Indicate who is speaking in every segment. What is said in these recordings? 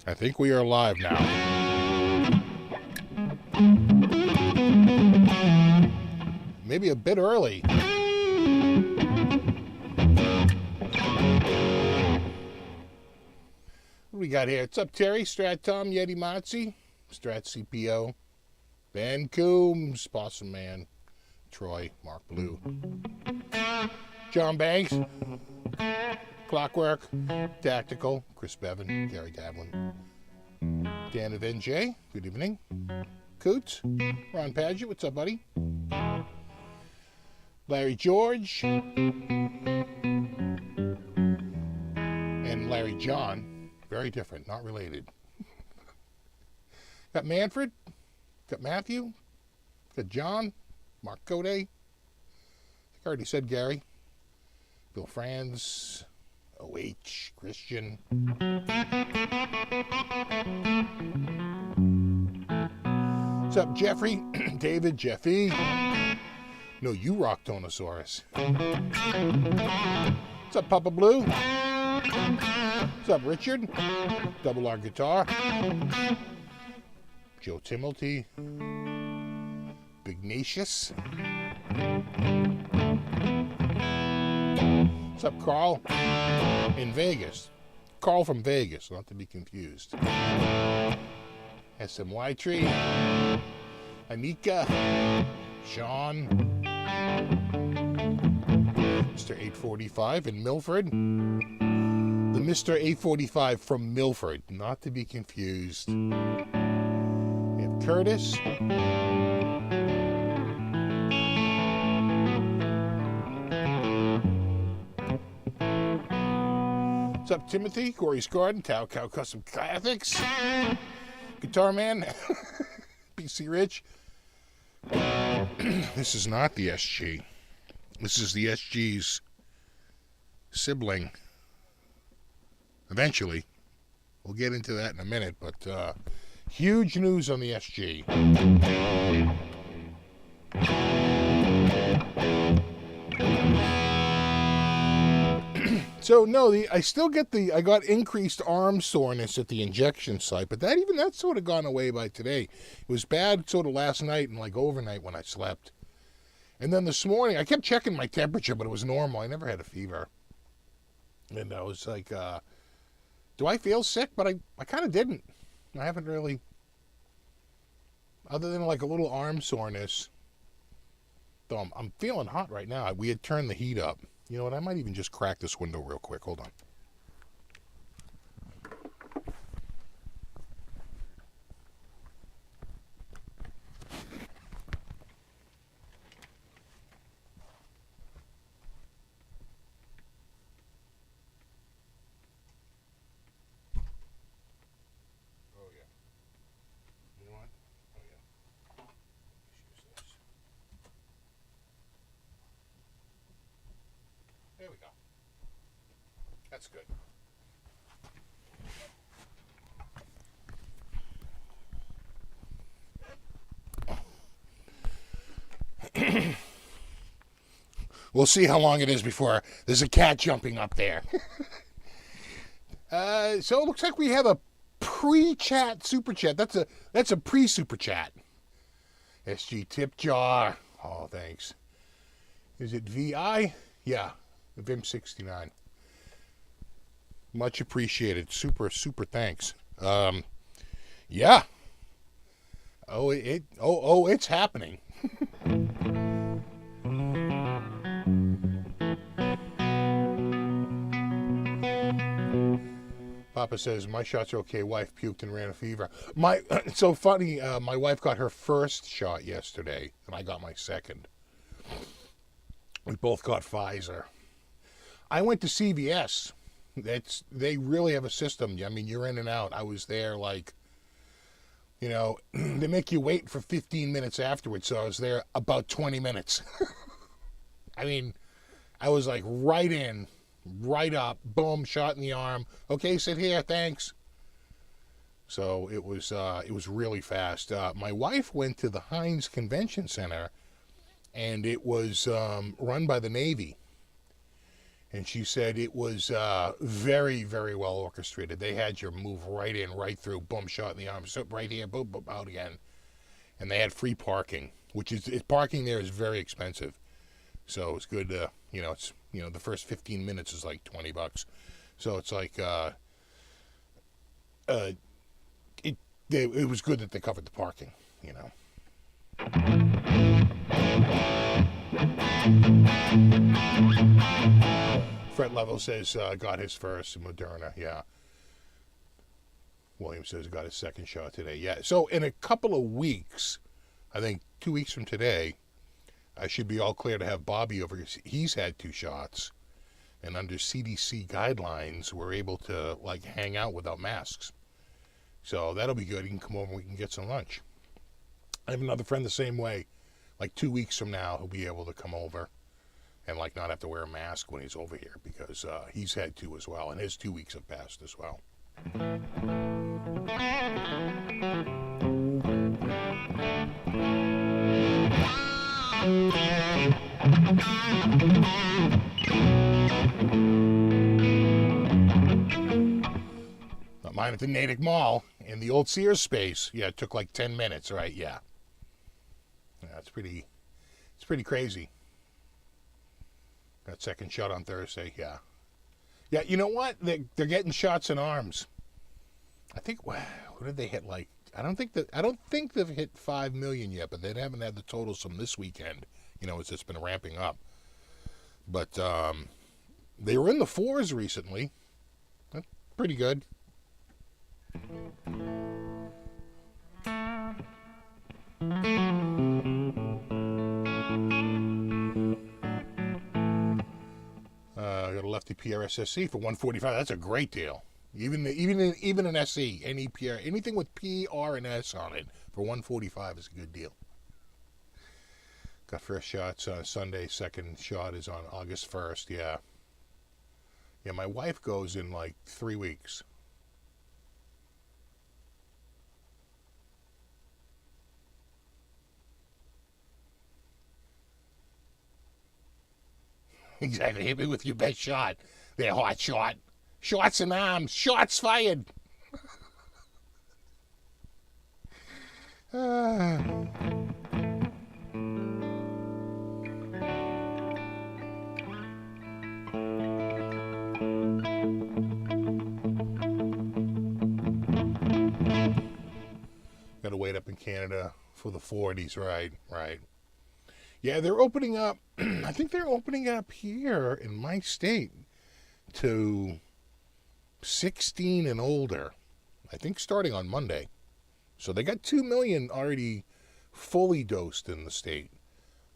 Speaker 1: I think we are live now. Maybe a bit early. What do we got here? What's up, Terry? Strat Tom, Yeti Motzi, Strat CPO, Ben Coombs, Possum Man, Troy, Mark Blue, John Banks, Clockwork, Tactical, Chris Bevan, Gary Davlin, Dan of NJ, good evening, Coots, Ron Padgett, what's up, buddy? Larry George, and Larry John, very different, not related. Got Manfred, got Matthew, got John, Mark Code, I think I already said Gary, Bill Franz, OH, Christian. What's up, Jeffrey? David, Jeffy. No, you rock Tonosaurus. What's up, Papa Blue? What's up, Richard? Double R Guitar. Joe Timothy. Bignatius. What's up, Carl? In Vegas. Carl from Vegas, not to be confused. SMY Tree. Anika. Sean. Mr. 845 in Milford. The Mr. 845 from Milford, not to be confused. We have Curtis. What's up, Timothy? Corey's Garden, Cow Custom Classics, Guitar Man, PC Rich. This is not the SG. This is the SG's sibling. Eventually. We'll get into that in a minute, but huge news on the SG. So no, I still get I got increased arm soreness at the injection site, but that's sort of gone away by today. It was bad sort of last night and like overnight when I slept. And then this morning, I kept checking my temperature, but it was normal. I never had a fever. And I was like, do I feel sick? But I kind of didn't. I haven't really, other than like a little arm soreness. Though I'm feeling hot right now. We had turned the heat up. You know what? I might even just crack this window real quick. Hold on. Oh, yeah. You know what? Oh, yeah. Let's use this. There we go. That's good. We'll see how long it is before there's a cat jumping up there. So it looks like we have a pre-chat super chat. That's a pre-super chat. SG tip jar. Oh, thanks. Is it VI? Yeah. Vim69. Much appreciated. Super thanks. Yeah. It's happening. Papa says, my shots are okay. Wife puked and ran a fever. It's so funny. My wife got her first shot yesterday, and I got my second. We both got Pfizer. I went to CVS. They really have a system. I mean, you're in and out. I was there they make you wait for 15 minutes afterwards, so I was there about 20 minutes. I mean, I was like right in, right up, boom, shot in the arm. Okay, sit here, thanks. So it was really fast. My wife went to the Heinz Convention Center, and it was run by the Navy. And she said it was very, very well orchestrated. They had you move right in, right through, boom, shot in the arm, so right here, boom, boom, out again. And they had free parking, parking there is very expensive. So it's good. The first 15 minutes is like $20. So it's like it was good that they covered the parking. Fred Level says got his first Moderna. Yeah. William says got his second shot today. Yeah. So in a couple of weeks, I think 2 weeks from today, I should be all clear to have Bobby over. He's had 2 shots, and under CDC guidelines, we're able to hang out without masks. So that'll be good. He can come over and we can get some lunch. I have another friend the same way. 2 weeks from now, he'll be able to come over and not have to wear a mask when he's over here because he's had 2 as well, and his 2 weeks have passed as well. Mine at the Natick Mall in the old Sears space. Yeah, it took 10 minutes, right? Yeah. Yeah, it's pretty crazy. Got second shot on Thursday, yeah. Yeah, you know what? They're getting shots in arms. I think, what did they hit I don't think they've hit 5 million yet, but they haven't had the totals from this weekend. It's just been ramping up. But they were in the 4s recently. That's pretty good. Got a lefty PRSSC for 145. That's a great deal. Even an SC, any PR, anything with P, R, and S on it for 145 is a good deal. Got first shots on Sunday. Second shot is on August 1st. Yeah. Yeah, my wife goes in 3 weeks. Exactly. Hit me with your best shot. There, hot shot. Shots in arms. Shots fired. Got to wait up in Canada for the 40s, right. Yeah, they're opening up, I think they're opening up here in my state to 16 and older, I think starting on Monday. So they got 2 million already fully dosed in the state.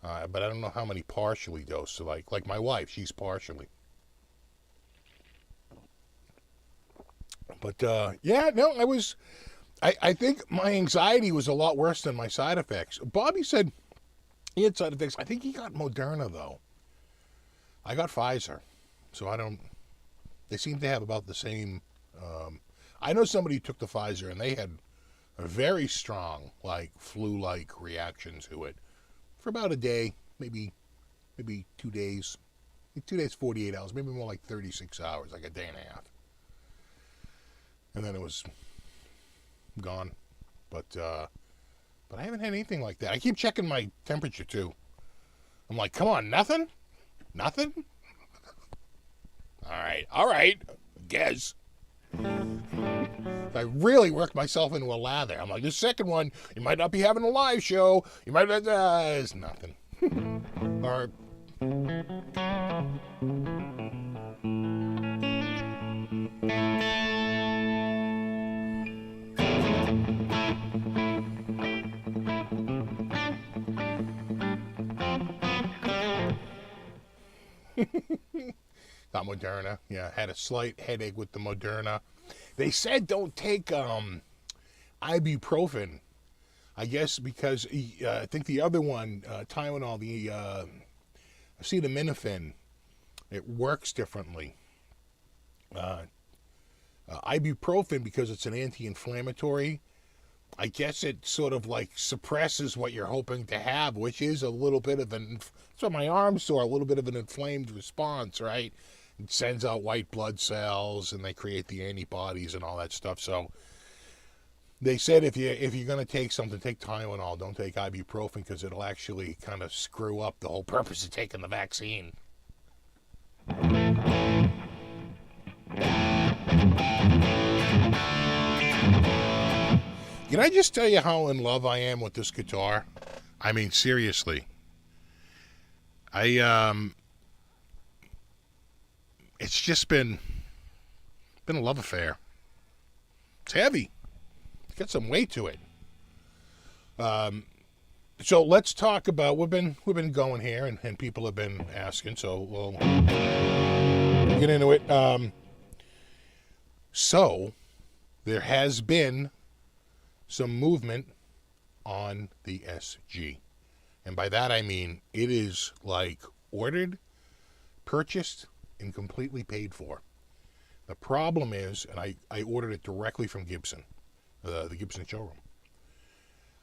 Speaker 1: But I don't know how many partially dosed. So like my wife, she's partially. But I think my anxiety was a lot worse than my side effects. Bobby said he had side effects. I think he got Moderna, though. I got Pfizer. So they seem to have about the same. I know somebody who took the Pfizer, and they had a very strong, flu-like reaction to it for about a day, maybe 2 days. 2 days, 48 hours, maybe more like 36 hours, like a day and a half. And then it was gone. But I haven't had anything like that. I keep checking my temperature, too. I'm like, come on, nothing? Nothing? All right, guess. I really worked myself into a lather. I'm like, this second one, you might not be having a live show. You might not, it's nothing. Or... Got Moderna. Yeah, had a slight headache with the Moderna. They said don't take ibuprofen. I guess because I think the other one, Tylenol, the acetaminophen, it works differently. Ibuprofen, because it's an anti-inflammatory, I guess it sort of like suppresses what you're hoping to have, which is a little bit of so my arm's sore, a little bit of an inflamed response, right? It sends out white blood cells and they create the antibodies and all that stuff. So they said if you're going to take something, take Tylenol, don't take ibuprofen, because it'll actually kind of screw up the whole purpose of taking the vaccine. Can I just tell you how in love I am with this guitar? I mean, seriously. It's just been a love affair. It's heavy. It's got some weight to it. So let's talk about, we've been going here and people have been asking, so we'll get into it. So there has been some movement on the SG. And by that I mean it is like ordered, purchased, and completely paid for. The problem is, and I ordered it directly from Gibson, the Gibson showroom.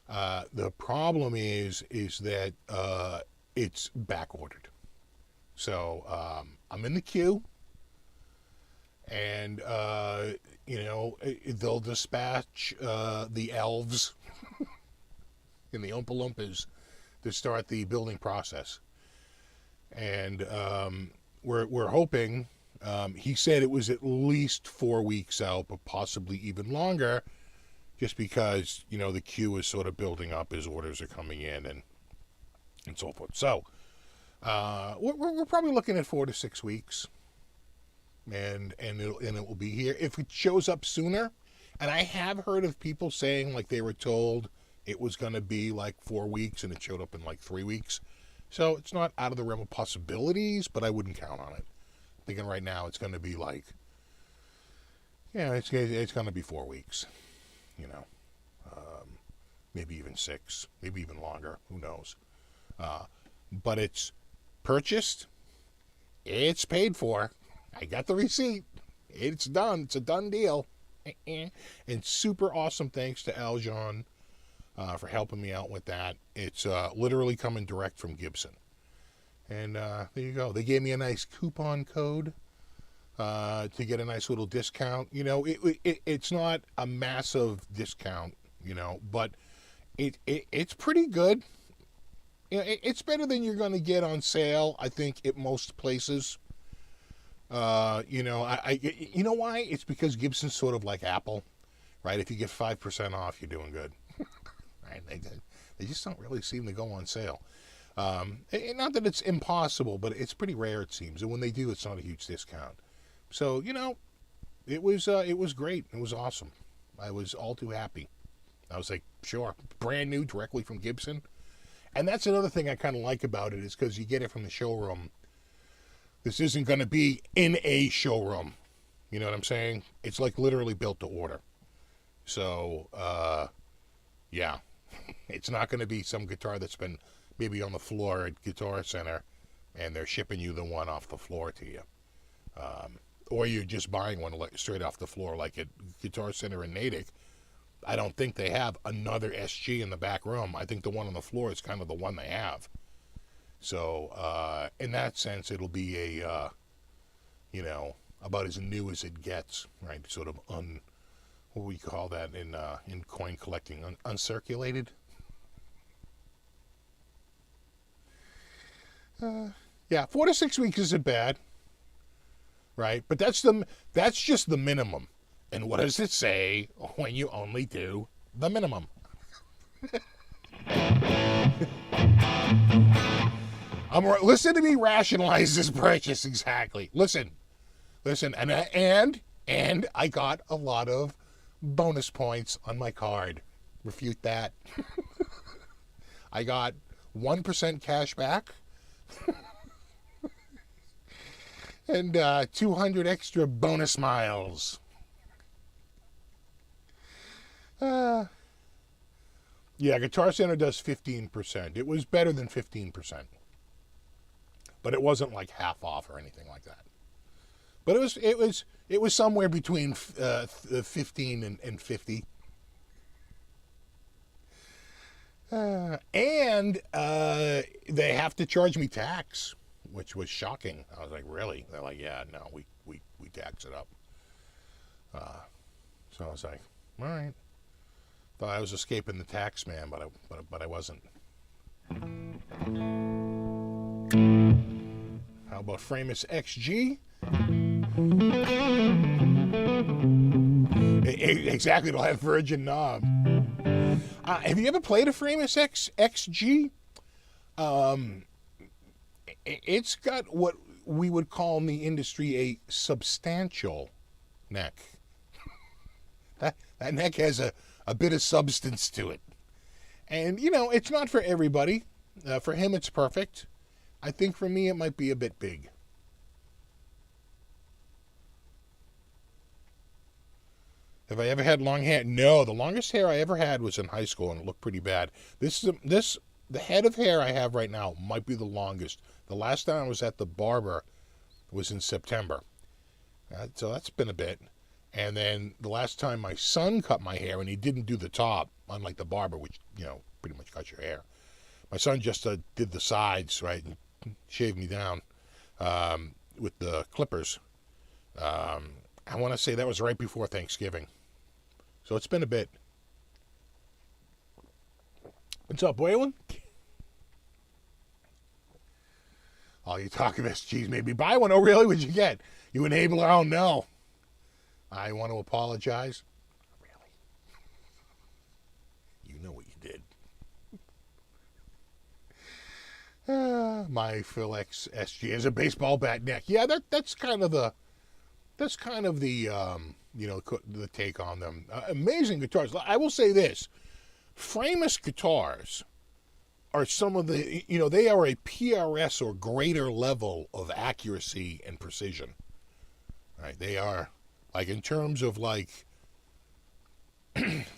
Speaker 1: The problem is that it's back ordered. So I'm in the queue, and they'll dispatch the elves and the Oompa Loompas to start the building process. And we're hoping. He said it was at least 4 weeks out, but possibly even longer, just because the queue is sort of building up as orders are coming in and so forth. So we're probably looking at 4 to 6 weeks. And it will be here. If it shows up sooner, and I have heard of people saying like they were told it was going to be like 4 weeks and it showed up in like 3 weeks. So it's not out of the realm of possibilities, but I wouldn't count on it. I'm thinking right now it's going to be like, it's going to be 4 weeks, maybe even 6, maybe even longer. Who knows? But it's purchased. It's paid for. I got the receipt. It's done. It's a done deal. And super awesome thanks to Aljon for helping me out with that. It's literally coming direct from Gibson. And there you go. They gave me a nice coupon code to get a nice little discount. It's not a massive discount, but it's pretty good. It's better than you're going to get on sale, I think, at most places. You know why? It's because Gibson's sort of like Apple, right? If you get 5% off, you're doing good. Right? They just don't really seem to go on sale. Not that it's impossible, but it's pretty rare, it seems. And when they do, it's not a huge discount. So, it was great. It was awesome. I was all too happy. I was like, sure, brand new, directly from Gibson. And that's another thing I kind of like about it, is because you get it from the showroom. This isn't going to be in a showroom. You know what I'm saying? It's like literally built to order. So, yeah. It's not going to be some guitar that's been maybe on the floor at Guitar Center and they're shipping you the one off the floor to you. Or you're just buying one straight off the floor like at Guitar Center in Natick. I don't think they have another SG in the back room. I think the one on the floor is kind of the one they have. So, in that sense, it'll be a, about as new as it gets, right? Sort of what we call that in coin collecting, uncirculated. Yeah, 4 to 6 weeks isn't bad, right? But that's just the minimum. And what does it say when you only do the minimum? Listen to me rationalize this purchase exactly. Listen, and I got a lot of bonus points on my card. Refute that. I got 1% cash back. And 200 extra bonus miles. Yeah, Guitar Center does 15%. It was better than 15%. But it wasn't like half off or anything like that. But it was somewhere between 15 and 50. And they have to charge me tax, which was shocking. I was like, really? They're like, yeah, no, we tax it up. So I was like, all right. Thought I was escaping the tax man, but I wasn't. How about Framus XG? Exactly, it'll have virgin knob. Have you ever played a Framus XG? It's got what we would call in the industry a substantial neck. That neck has a bit of substance to it. And, it's not for everybody. For him, it's perfect. I think for me, it might be a bit big. Have I ever had long hair? No, the longest hair I ever had was in high school, and it looked pretty bad. The head of hair I have right now might be the longest. The last time I was at the barber was in September. So that's been a bit. And then the last time my son cut my hair, and he didn't do the top, unlike the barber, which, pretty much cuts your hair. My son just did the sides, right, and shaved me down with the clippers. I want to say that was right before Thanksgiving. So it's been a bit. What's up, Waylon? Oh, you talk of SGs, maybe buy one. Oh, really? What'd you get? You enabler? Oh, no. I want to apologize. Really? You know what you did. My Phil X SG is a baseball bat neck. Yeah, that's kind of the the take on them. Amazing guitars. I will say this: Framus guitars are some of the they are a PRS or greater level of accuracy and precision. Right? They are, like, in terms of like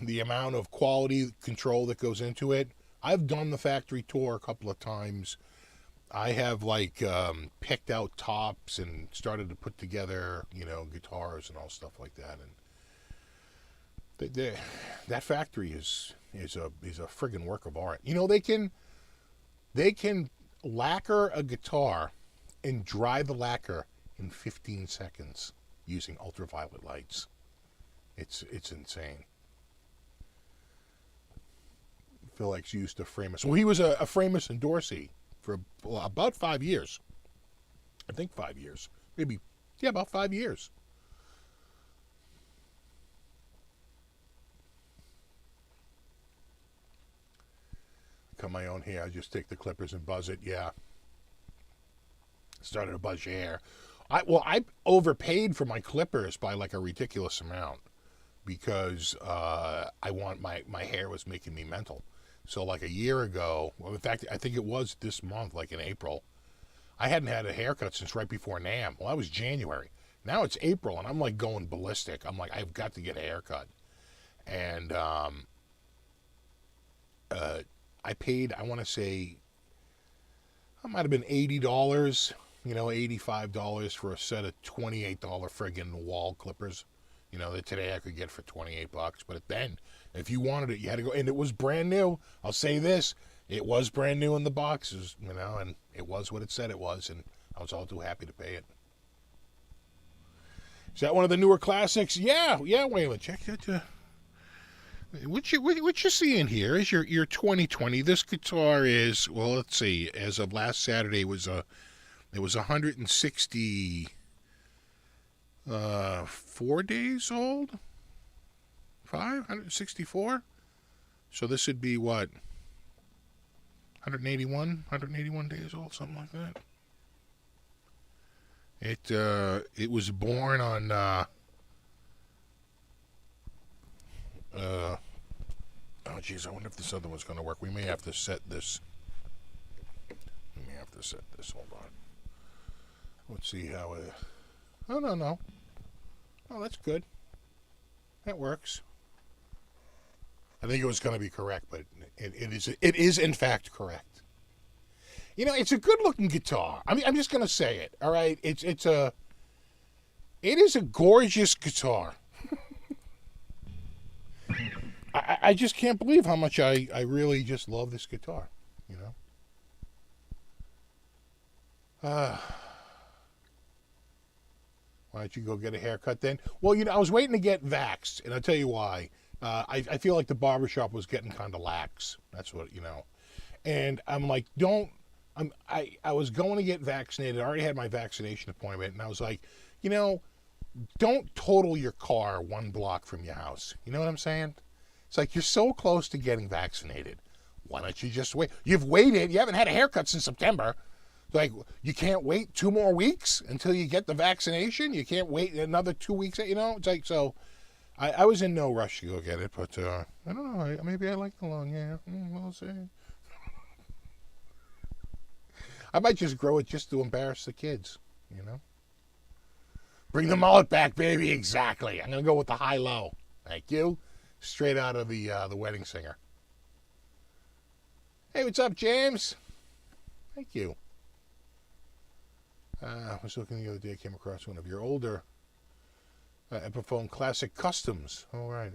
Speaker 1: the amount of quality control that goes into it. I've done the factory tour a couple of times. I have picked out tops and started to put together, guitars and all stuff like that. And that factory is a friggin' work of art. They can lacquer a guitar and dry the lacquer in 15 seconds using ultraviolet lights. It's insane. Phil X used a Framus. Well, he was a Framus and Dorsey for about 5 years. I think 5 years. Maybe, yeah, about 5 years. Cut my own hair. I just take the clippers and buzz it. Yeah. Started to buzz your hair. I overpaid for my clippers by like a ridiculous amount because my hair was making me mental. So like a year ago, well, in fact, I think it was this month, like in April, I hadn't had a haircut since right before NAMM. Well, that was January. Now it's April, and I'm like going ballistic. I'm like, I've got to get a haircut. And I paid, I want to say, it might have been $80, $85 for a set of $28 friggin' wall clippers. That today I could get for $28. But then, if you wanted it, you had to go. And it was brand new. I'll say this. It was brand new in the boxes, and it was what it said it was. And I was all too happy to pay it. Is that one of the newer classics? Yeah, Waylon. Check that. What you seeing here is your 2020. This guitar is, well, let's see. As of last Saturday, it was 164 days old. 164. So this would be what? 181 days old, something like that. It was born on oh geez, I wonder if this other one's going to work. We may have to set this. Hold on. Let's see how it. Oh, no. Oh, that's good. That works. I think it was going to be correct, but it is in fact correct. It's a good looking guitar. I mean, I'm just going to say it. All right, it's It is a gorgeous guitar. I just can't believe how much I really just love this guitar, you know. Why don't you go get a haircut then? Well, you know, I was waiting to get vaxxed, and I'll tell you why. I feel like the barbershop was getting kind of lax. That's what, you know. And I'm like, I was going to get vaccinated. I already had my vaccination appointment, and I was like, you know, don't total your car 1 block from your house. You know what I'm saying? It's like, you're so close to getting vaccinated. Why don't you just wait? You've waited. You haven't had a haircut since September. Like, you can't wait 2 more weeks until you get the vaccination? You can't wait another 2 weeks, you know? It's like, so I was in no rush to go get it, but I don't know. Maybe I like the long hair. We'll see. I might just grow it just to embarrass the kids, you know? Bring the mullet back, baby. Exactly. I'm going to go with the high-low. Thank you. Straight out of the Wedding Singer. Hey, what's up, James? Thank you. I was looking the other day, I came across one of your older Epiphone Classic Customs. Oh, right.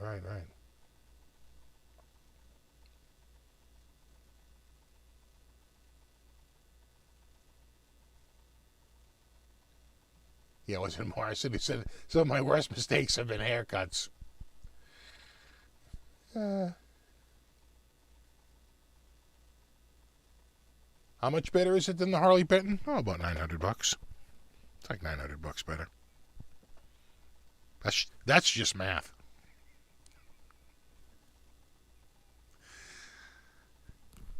Speaker 1: Yeah, it wasn't Morrison. He said, some of my worst mistakes have been haircuts. How much better is it than the Harley Benton? Oh, about $900. It's like $900 better. That's just math.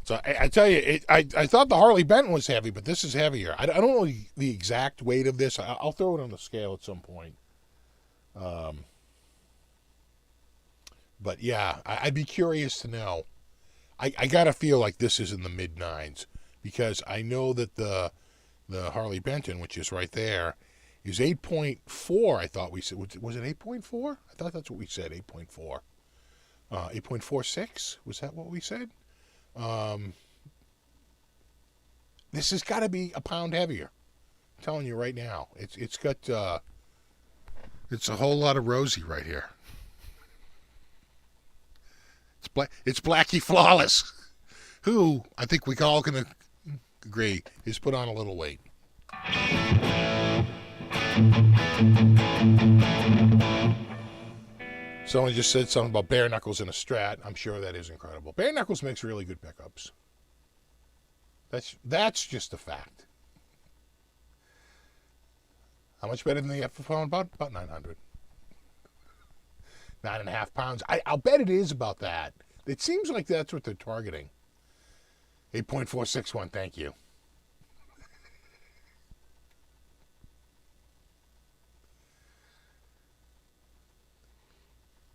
Speaker 1: So I tell you, I thought the Harley Benton was heavy, but this is heavier. I don't know the exact weight of this. I'll throw it on the scale at some point. But yeah, I'd be curious to know. I gotta feel like this is in the mid-9s. Because I know that the Harley Benton, which is right there, is 8.4. I thought we said, was it 8.4? I thought that's what we said, 8.4. 8.46? Was that what we said? This has got to be a pound heavier. I'm telling you right now. It's got it's a whole lot of rosy right here. It's Blackie Flawless, who I think we all can agree is put on a little weight. Someone just said something about bare knuckles in a Strat. I'm sure that is incredible. Bare knuckles makes really good pickups. That's just a fact. How much better than the Epiphone? About 900. 9.5 pounds. I'll bet it is about that. It seems like that's what they're targeting. 8.461, thank you.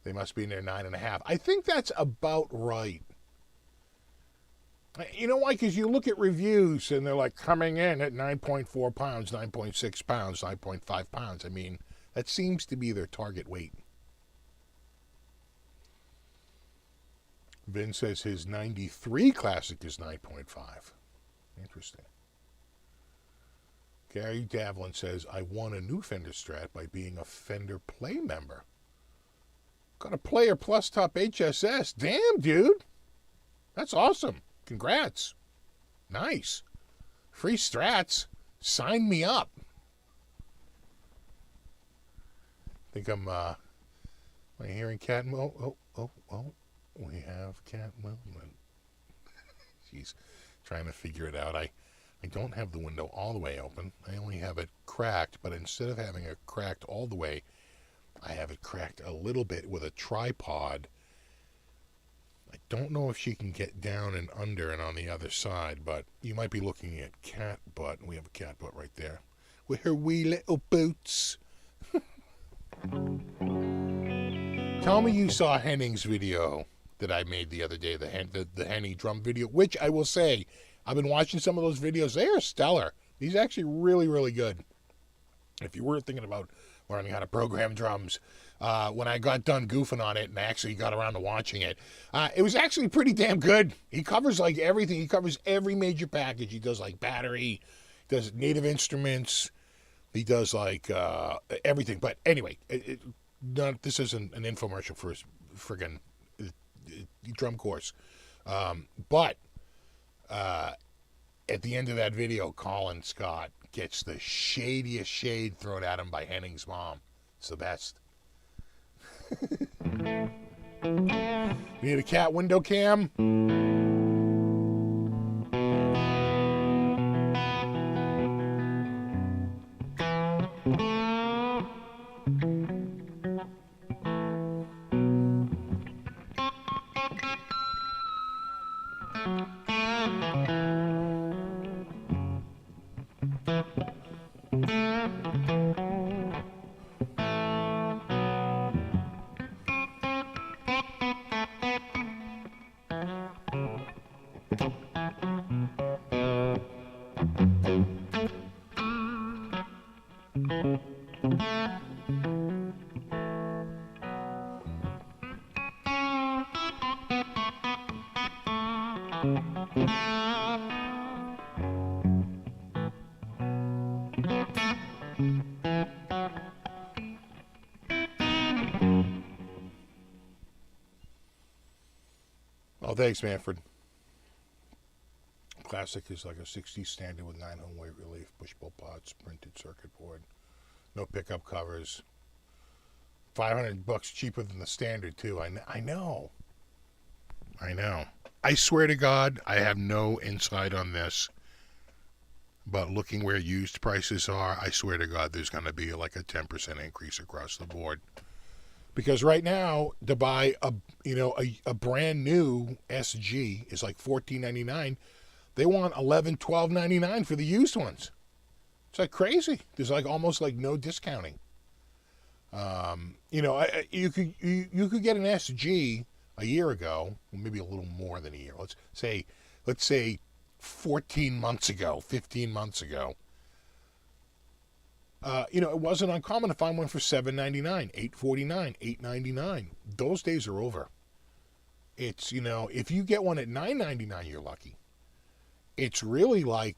Speaker 1: They must be in there 9.5. I think that's about right. You know why? Because you look at reviews and they're like coming in at 9.4 pounds, 9.6 pounds, 9.5 pounds. I mean, that seems to be their target weight. Vin says his 93 Classic is 9.5. Interesting. Gary Davlin says, I won a new Fender Strat by being a Fender Play member. Got a Player Plus Top HSS. Damn, dude. That's awesome. Congrats. Nice. Free Strats. Sign me up. I think am I hearing cat? Oh. We have cat movement. She's trying to figure it out. I don't have the window all the way open. I only have it cracked, but instead of having it cracked all the way, I have it cracked a little bit with a tripod. I don't know if she can get down and under and on the other side, but you might be looking at cat butt. We have a cat butt right there with her wee little boots. Tell me you saw Henning's video that I made the other day, the Henning drum video, which I will say, I've been watching some of those videos. They are stellar. He's actually really, really good. If you were thinking about learning how to program drums, when I got done goofing on it and actually got around to watching it, it was actually pretty damn good. He covers like everything. He covers every major package. He does like battery, does Native Instruments, He does like everything. But anyway, this isn't an infomercial for his friggin' drum course. But at the end of that video, Colin Scott gets the shadiest shade thrown at him by Henning's mom. It's the best. We need a cat window cam. Oh, thanks, Manfred. Classic is like a 60s standard with 9-home weight relief, push pull pots, printed circuit board, no pickup covers. $500 cheaper than the standard too. I know. I swear to God, I have no insight on this, but looking where used prices are, I swear to God, there's going to be like a 10% increase across the board. Because right now, to buy a brand new SG is like $14.99. They want $11-12.99 for the used ones. It's like crazy. There's like almost like no discounting. You could get an SG a year ago, maybe a little more than a year. Let's say 14 months ago, 15 months ago. It wasn't uncommon to find one for $7.99, $8.49, $8.99. Those days are over. It's, if you get one at $9.99, you're lucky. It's really like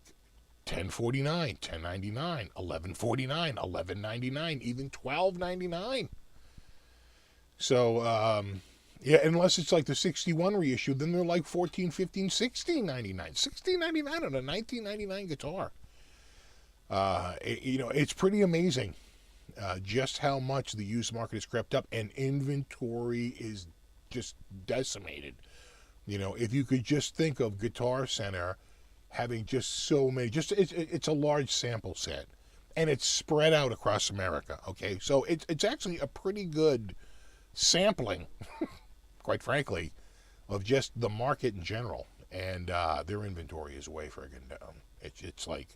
Speaker 1: $10.49, $10.99, $11.49, $11.99, even $12.99. So, unless it's like the 61 reissue, then they're like $14, $15, $16.99. $16.99 on a $19.99 guitar. It's pretty amazing just how much the used market has crept up, and inventory is just decimated. If you could just think of Guitar Center having just so many, it's a large sample set, and it's spread out across America. Okay, so it's actually a pretty good sampling, quite frankly, of just the market in general, and their inventory is way friggin' down. It's like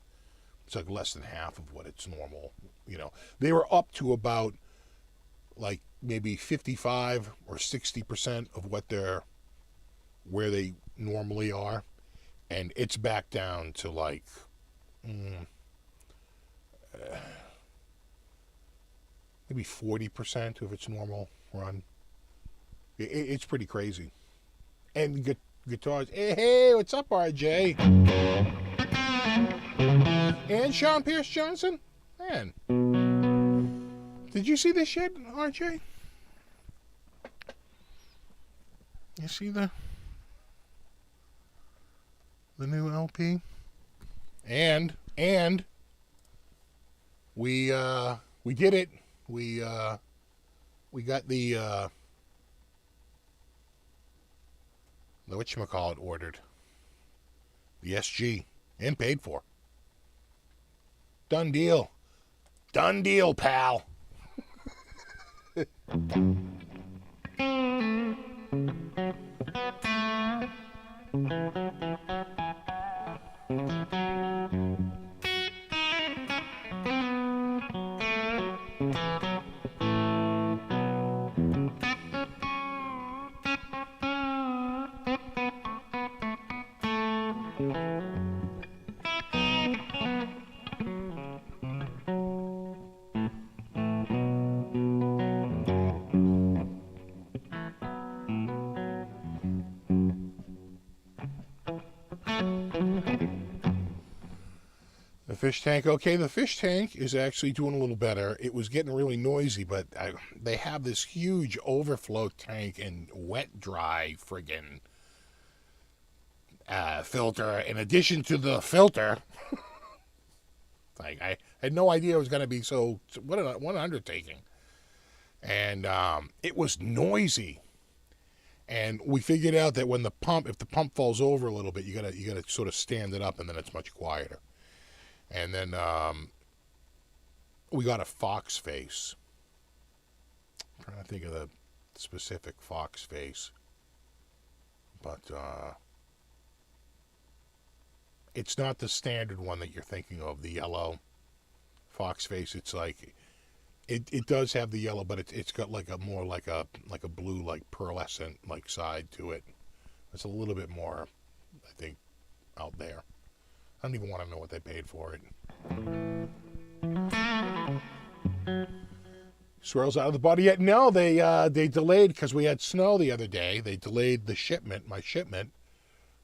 Speaker 1: less than half of what it's normal. They were up to about like maybe 55 or 60% of where they normally are, and it's back down to like maybe 40% of its normal run. It's pretty crazy. And guitars. Hey, what's up, RJ? And Sean Pierce Johnson? Man. Did you see this shit, RJ? You see the new LP? And we did it. We got the whatchamacallit ordered. The SG. And paid for. Done deal. Done deal, pal. fish tank, okay, the fish tank is actually doing a little better. It was getting really noisy, but they have this huge overflow tank and wet dry friggin' filter. In addition to the filter, like I had no idea it was going to be so. What an undertaking, and it was noisy. And we figured out that when if the pump falls over a little bit, you gotta sort of stand it up, and then it's much quieter. And then we got a fox face. I'm trying to think of the specific fox face, but it's not the standard one that you're thinking of, the yellow fox face. It's like it does have the yellow, but it's got like a more like a blue, like pearlescent like side to it. It's a little bit more, I think, out there. I don't even want to know what they paid for it. Swirls out of the body yet? No, they delayed because we had snow the other day. They delayed my shipment,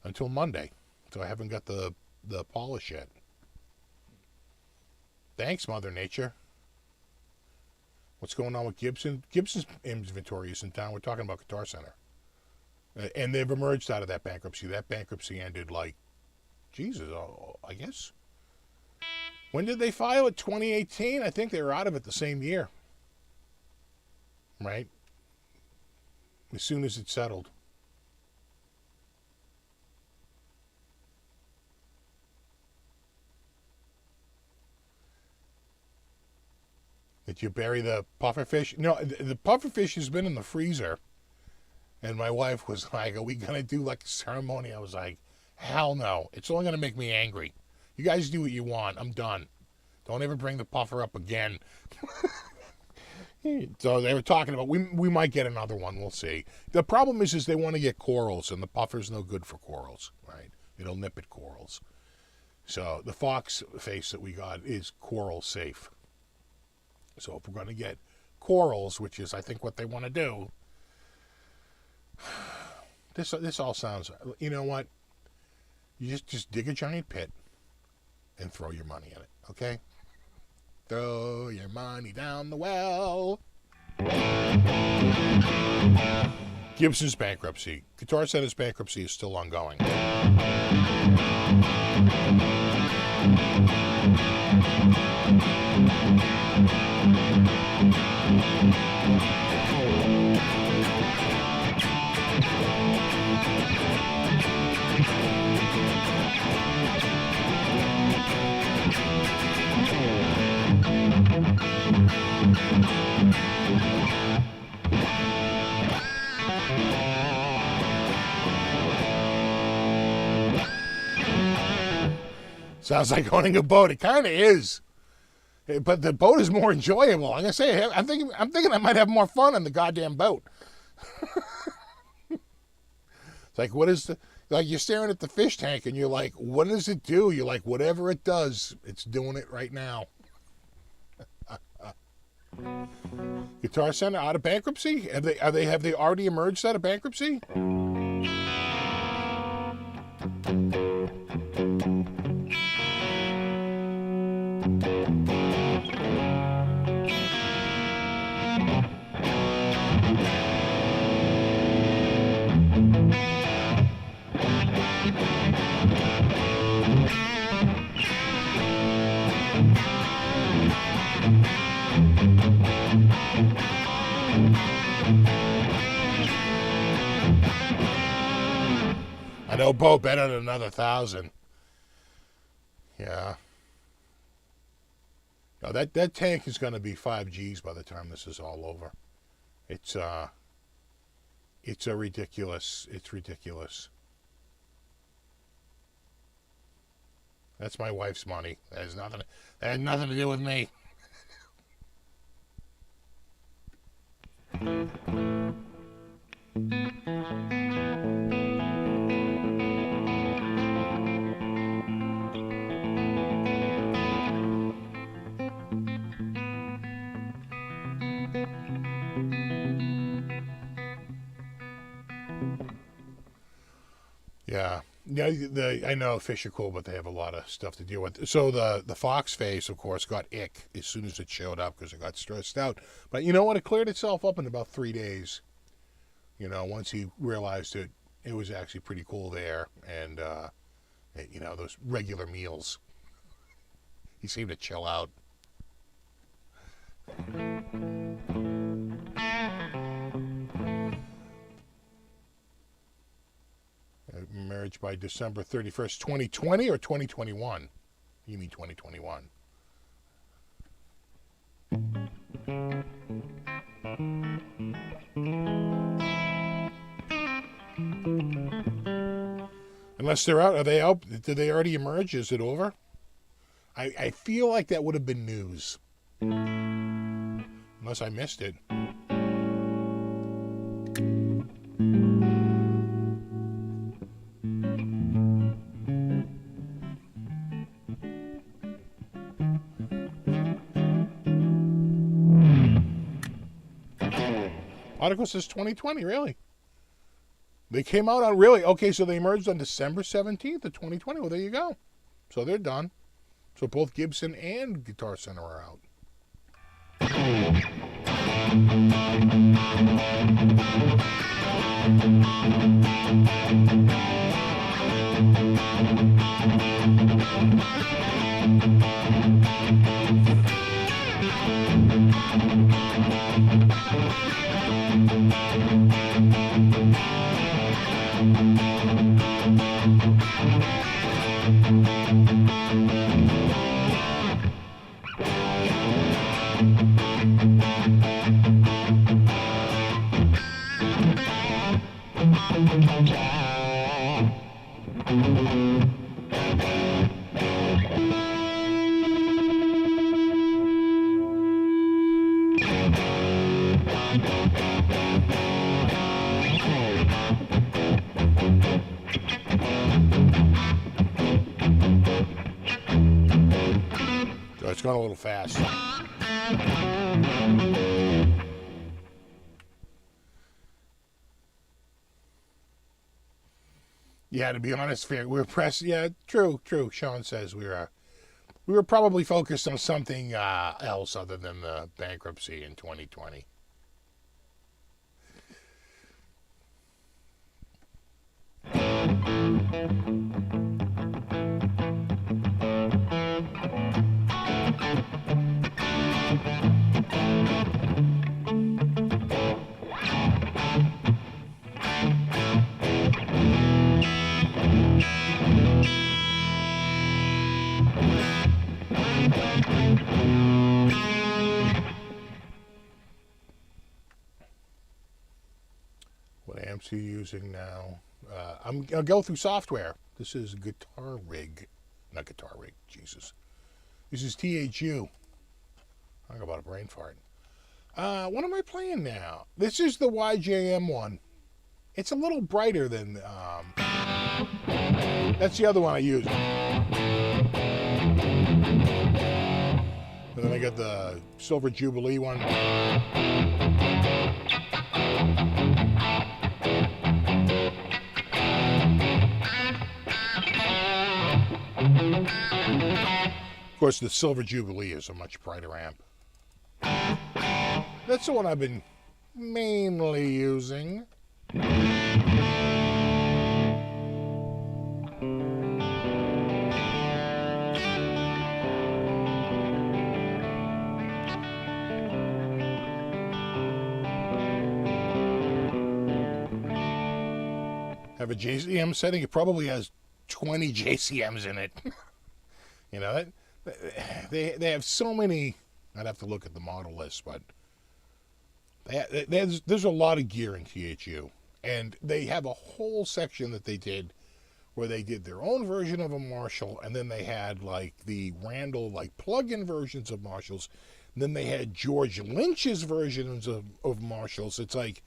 Speaker 1: until Monday. So I haven't got the polish yet. Thanks, Mother Nature. What's going on with Gibson? Gibson's inventory isn't down. We're talking about Guitar Center. And they've emerged out of that bankruptcy. That bankruptcy ended like, Jesus, I guess. When did they file it? 2018? I think they were out of it the same year. Right? As soon as it settled. Did you bury the pufferfish? No, the pufferfish has been in the freezer. And my wife was like, are we going to do like a ceremony? I was like, hell no. It's only going to make me angry. You guys do what you want. I'm done. Don't ever bring the puffer up again. So they were talking about, we might get another one. We'll see. The problem is they want to get corals, and the puffer's no good for corals, right? It'll nip at corals. So the fox face that we got is coral safe. So if we're going to get corals, which is I think what they want to do, this all sounds, you know what? You just dig a giant pit and throw your money in it, okay? Throw your money down the well. Gibson's bankruptcy. Guitar Center's bankruptcy is still ongoing. Sounds like owning a boat. It kind of is, but the boat is more enjoyable. I'm gonna say, I'm thinking I might have more fun on the goddamn boat. It's like, what is like you're staring at the fish tank and you're like, what does it do? You're like, whatever it does, it's doing it right now. Guitar Center out of bankruptcy? Have they already emerged out of bankruptcy? I know Bo bet on another 1,000. Yeah. No, that tank is going to be 5 Gs by the time this is all over. It's ridiculous. It's ridiculous. That's my wife's money. That has nothing to do with me. Yeah. Yeah, I know fish are cool, but they have a lot of stuff to deal with. So the fox face, of course, got ick as soon as it showed up because it got stressed out. But you know what? It cleared itself up in about 3 days. You know, once he realized it was actually pretty cool there, and you know, those regular meals. He seemed to chill out. Emerged by December 31st, 2020 or 2021? You mean 2021. Unless they're out. Are they out? Did they already emerge? Is it over? I feel like that would have been news. Unless I missed it. Article says 2020, really? They came out on, really? Okay, so they emerged on December 17th of 2020. Well, there you go. So they're done. So both Gibson and Guitar Center are out. So it's gone a little fast. Yeah, to be honest, we're pressed. Yeah, true. Sean says we were probably focused on something else other than the bankruptcy in 2020. What amps are you using now? I'll go through software. This is Guitar Rig. Not Guitar Rig, Jesus. This is THU. Talk about a brain fart. What am I playing now? This is the YJM one. It's a little brighter than... that's the other one I use. And then I got the Silver Jubilee one. Of course, the Silver Jubilee is a much brighter amp. That's the one I've been mainly using. Have a JCM setting. It probably has 20 JCMs in it. You know, they have so many. I'd have to look at the model list, but there's a lot of gear in THU, and they have a whole section that they did where they did their own version of a Marshall, and then they had like the Randall like plug-in versions of Marshalls, and then they had George Lynch's versions of Marshalls. It's like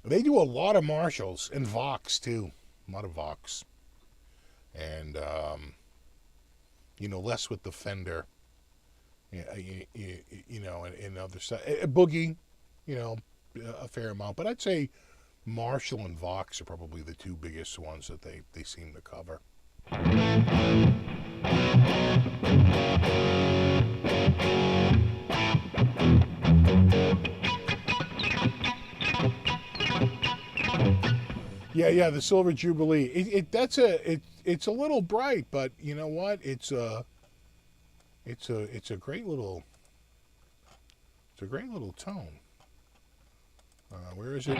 Speaker 1: they do a lot of Marshalls and Vox too, a lot of Vox, and you know, less with the Fender. You know, and other stuff. Boogie, you know, a fair amount. But I'd say Marshall and Vox are probably the two biggest ones that they seem to cover. Yeah, the Silver Jubilee. It's a little bright, but you know what? It's a great little tone. Where is it?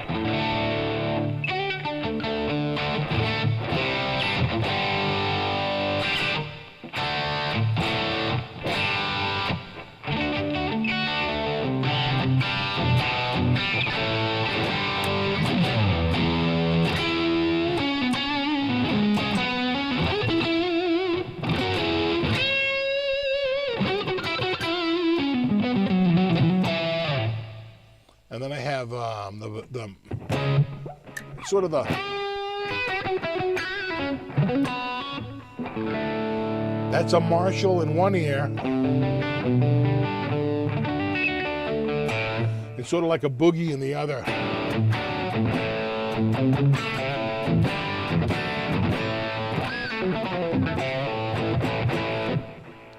Speaker 1: And then I have the sort of the that's a Marshall in one ear. It's sort of like a boogie in the other.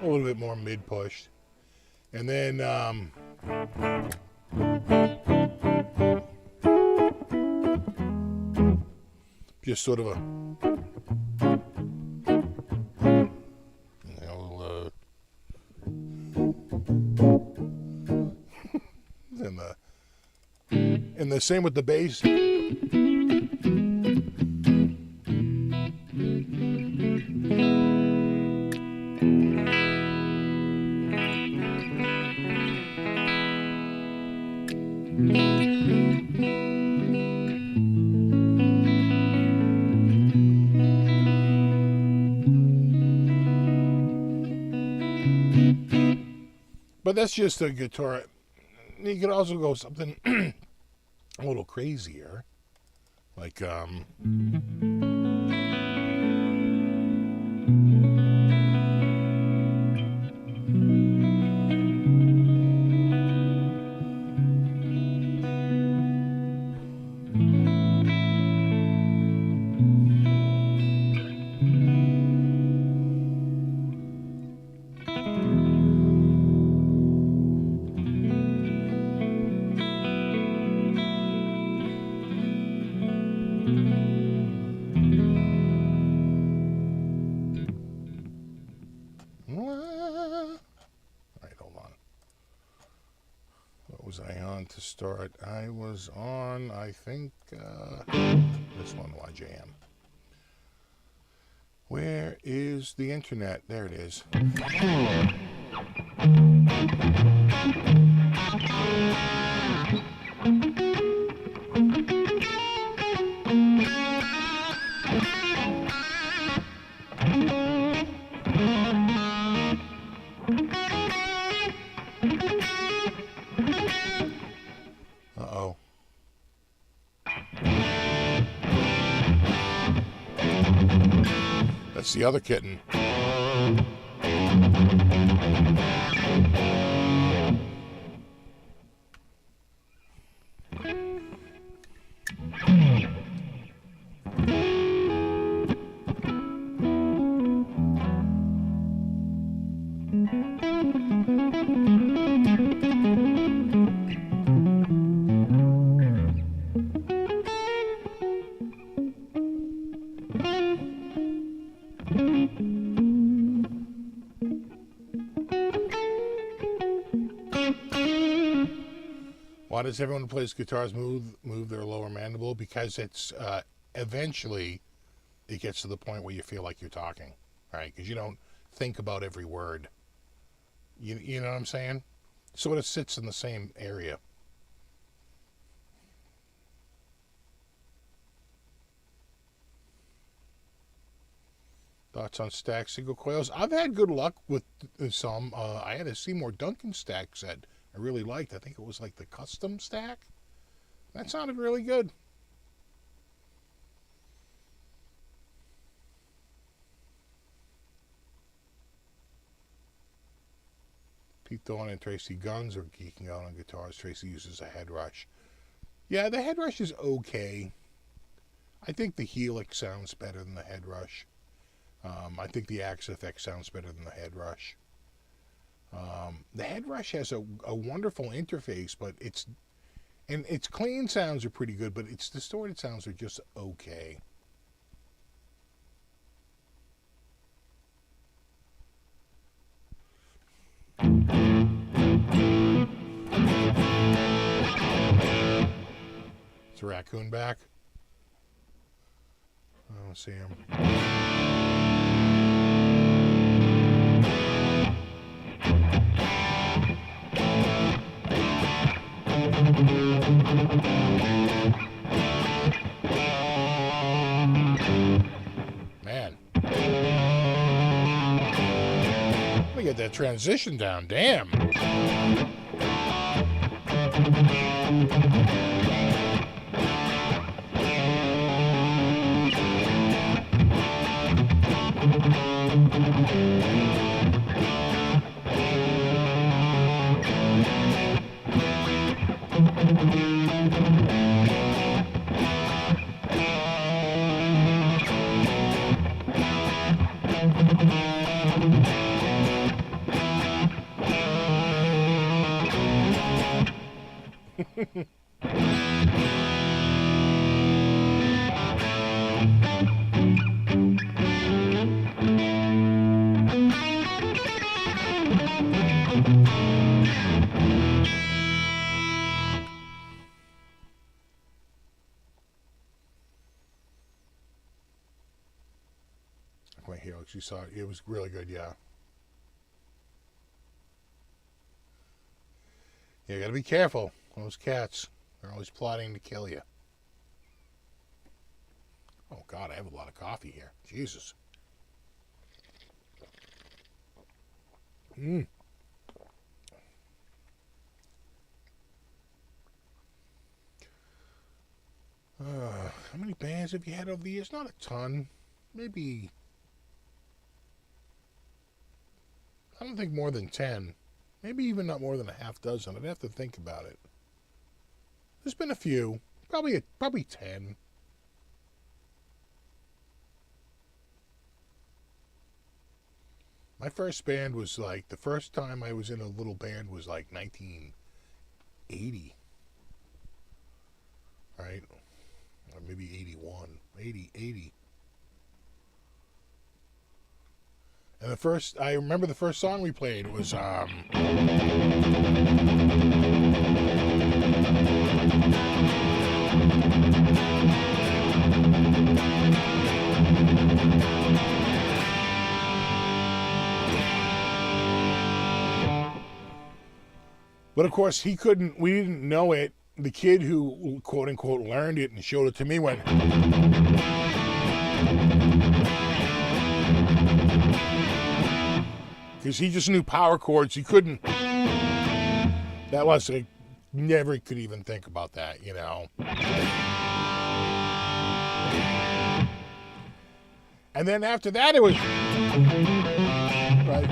Speaker 1: A little bit more mid-pushed. And then just sort of a and the same with the bass. But that's just a guitar. You could also go something a little crazier, like to start. I was on, I think, this one, YJM. Where is the internet? There it is. Uh-oh. That's the other kitten. Why does everyone who plays guitars move their lower mandible? Because it's eventually it gets to the point where you feel like you're talking, right? Because you don't think about every word. You know what I'm saying? Sort of sits in the same area. Thoughts on stacked single coils? I've had good luck with some. I had a Seymour Duncan stack set I really liked. I think it was like the custom stack. That sounded really good. Pete Dawn and Tracy Guns are geeking out on guitars. Tracy uses a head rush. Yeah, the head rush is okay. I think the Helix sounds better than the head rush. I think the Axe FX sounds better than the head rush. The head rush has a wonderful interface, but its clean sounds are pretty good, but its distorted sounds are just okay. Is the raccoon back? I don't see him. Man. Let me get that transition down. Damn. My Helix, you saw it. It was really good, yeah. You gotta be careful. Those cats, they're always plotting to kill you. Oh, God, I have a lot of coffee here. Jesus. How many bands have you had over the years? Not a ton. Maybe, I don't think more than 10. Maybe even not more than a half dozen. I'd have to think about it. There's been a few. Probably 10. My first band was like, the first time I was in a little band was like 1980. Right? Or maybe 81. 80. And I remember the first song we played was, but of course we didn't know it. The kid who, quote unquote, learned it and showed it to me went, because he just knew power chords. He couldn't. That was like, never could even think about that, you know. And then after that, it was right.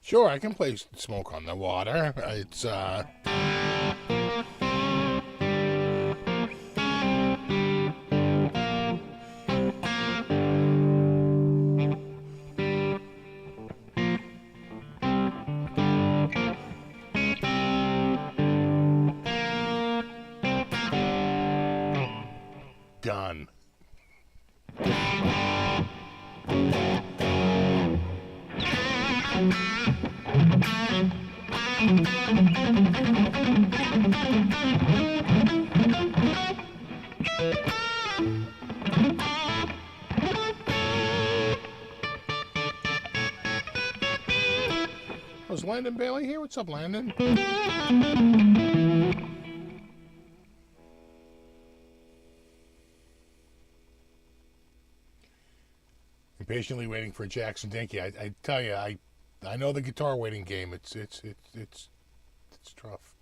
Speaker 1: Sure, I can play Smoke on the Water. It's, done. Was Landon Bailey here? What's up, Landon? Impatiently waiting for Jackson Dinky. I tell you, I know the guitar waiting game. It's tough.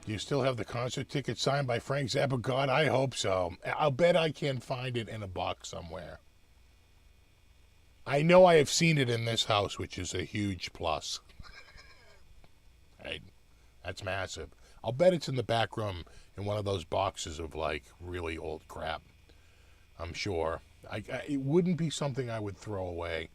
Speaker 1: Do you still have the concert ticket signed by Frank Zappa? God, I hope so. I'll bet I can find it in a box somewhere. I know I have seen it in this house, which is a huge plus. Right? That's massive. I'll bet it's in the back room in one of those boxes of, like, really old crap. I'm sure. It wouldn't be something I would throw away.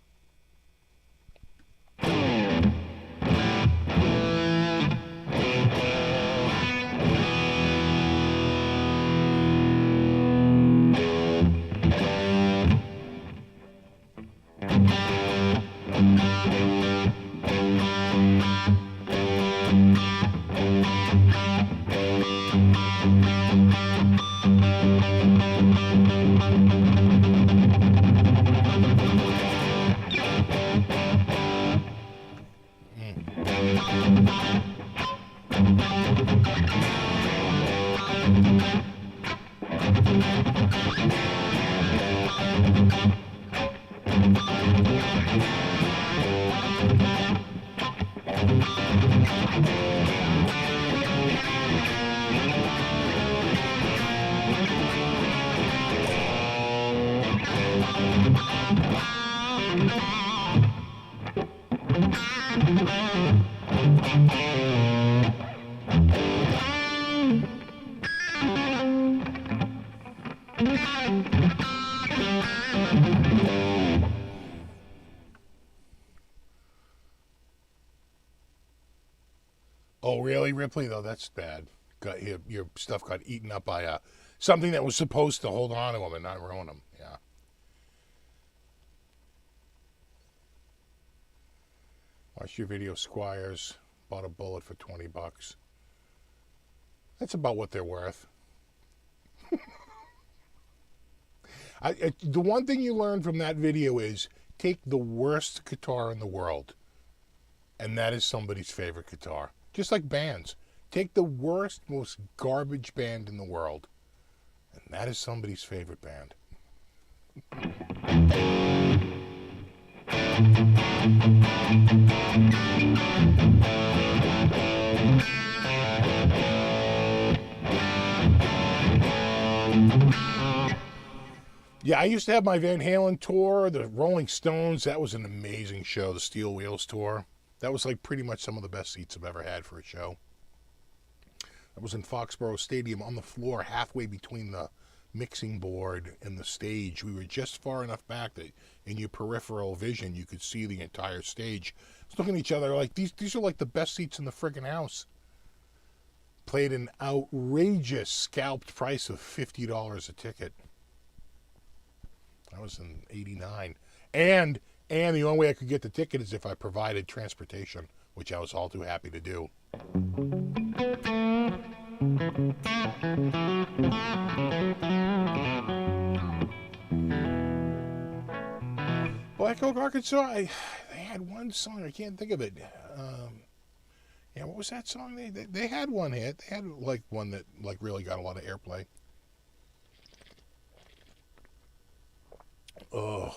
Speaker 1: Oh, really, Ripley? Though that's bad. Got your stuff got eaten up by something that was supposed to hold on to them and not ruin them. Yeah. Watch your video, Squires. Bought a bullet for $20. That's about what they're worth. The one thing you learn from that video is take the worst guitar in the world, and that is somebody's favorite guitar. Just like bands. Take the worst, most garbage band in the world, and that is somebody's favorite band. Yeah, I used to have my Van Halen tour, the Rolling Stones. That was an amazing show, the Steel Wheels tour. That was like pretty much some of the best seats I've ever had for a show. That was in Foxborough Stadium on the floor halfway between the mixing board and the stage. We were just far enough back that in your peripheral vision you could see the entire stage. I was looking at each other like, these are like the best seats in the friggin' house. Played an outrageous scalped price of $50 a ticket. That was in '89. And the only way I could get the ticket is if I provided transportation, which I was all too happy to do. Black Oak, Arkansas, they had one song, I can't think of it. Yeah, what was that song? They had one hit. They had like one that like really got a lot of airplay. Ugh.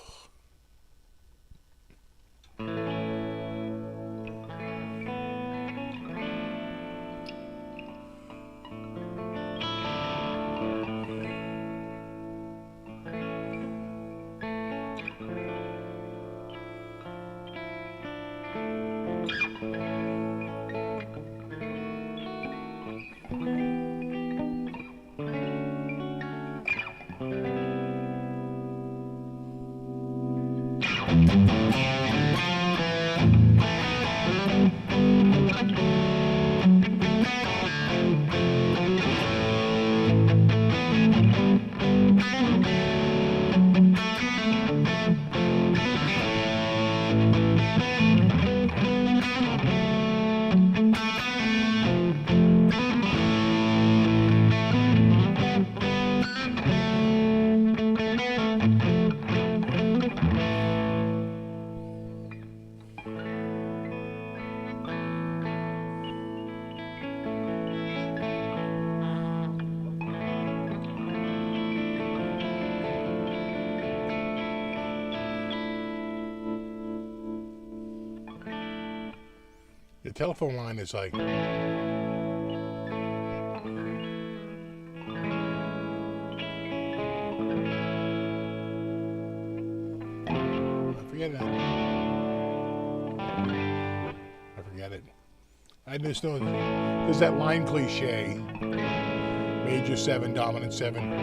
Speaker 1: The telephone line is like... Forget that. I forget it. I just know there's that line cliche. Major 7, dominant 7.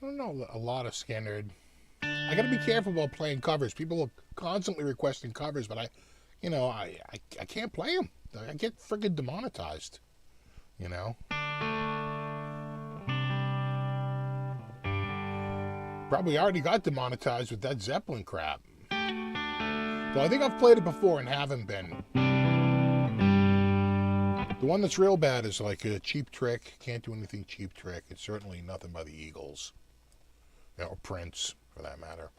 Speaker 1: I don't know a lot of standard. I got to be careful about playing covers. People are constantly requesting covers, but I can't play them. I get friggin' demonetized. You know. Probably already got demonetized with that Zeppelin crap. Though I think I've played it before and haven't been. The one that's real bad is like a Cheap Trick. Can't do anything Cheap Trick. It's certainly nothing by the Eagles. Or Prince, for that matter.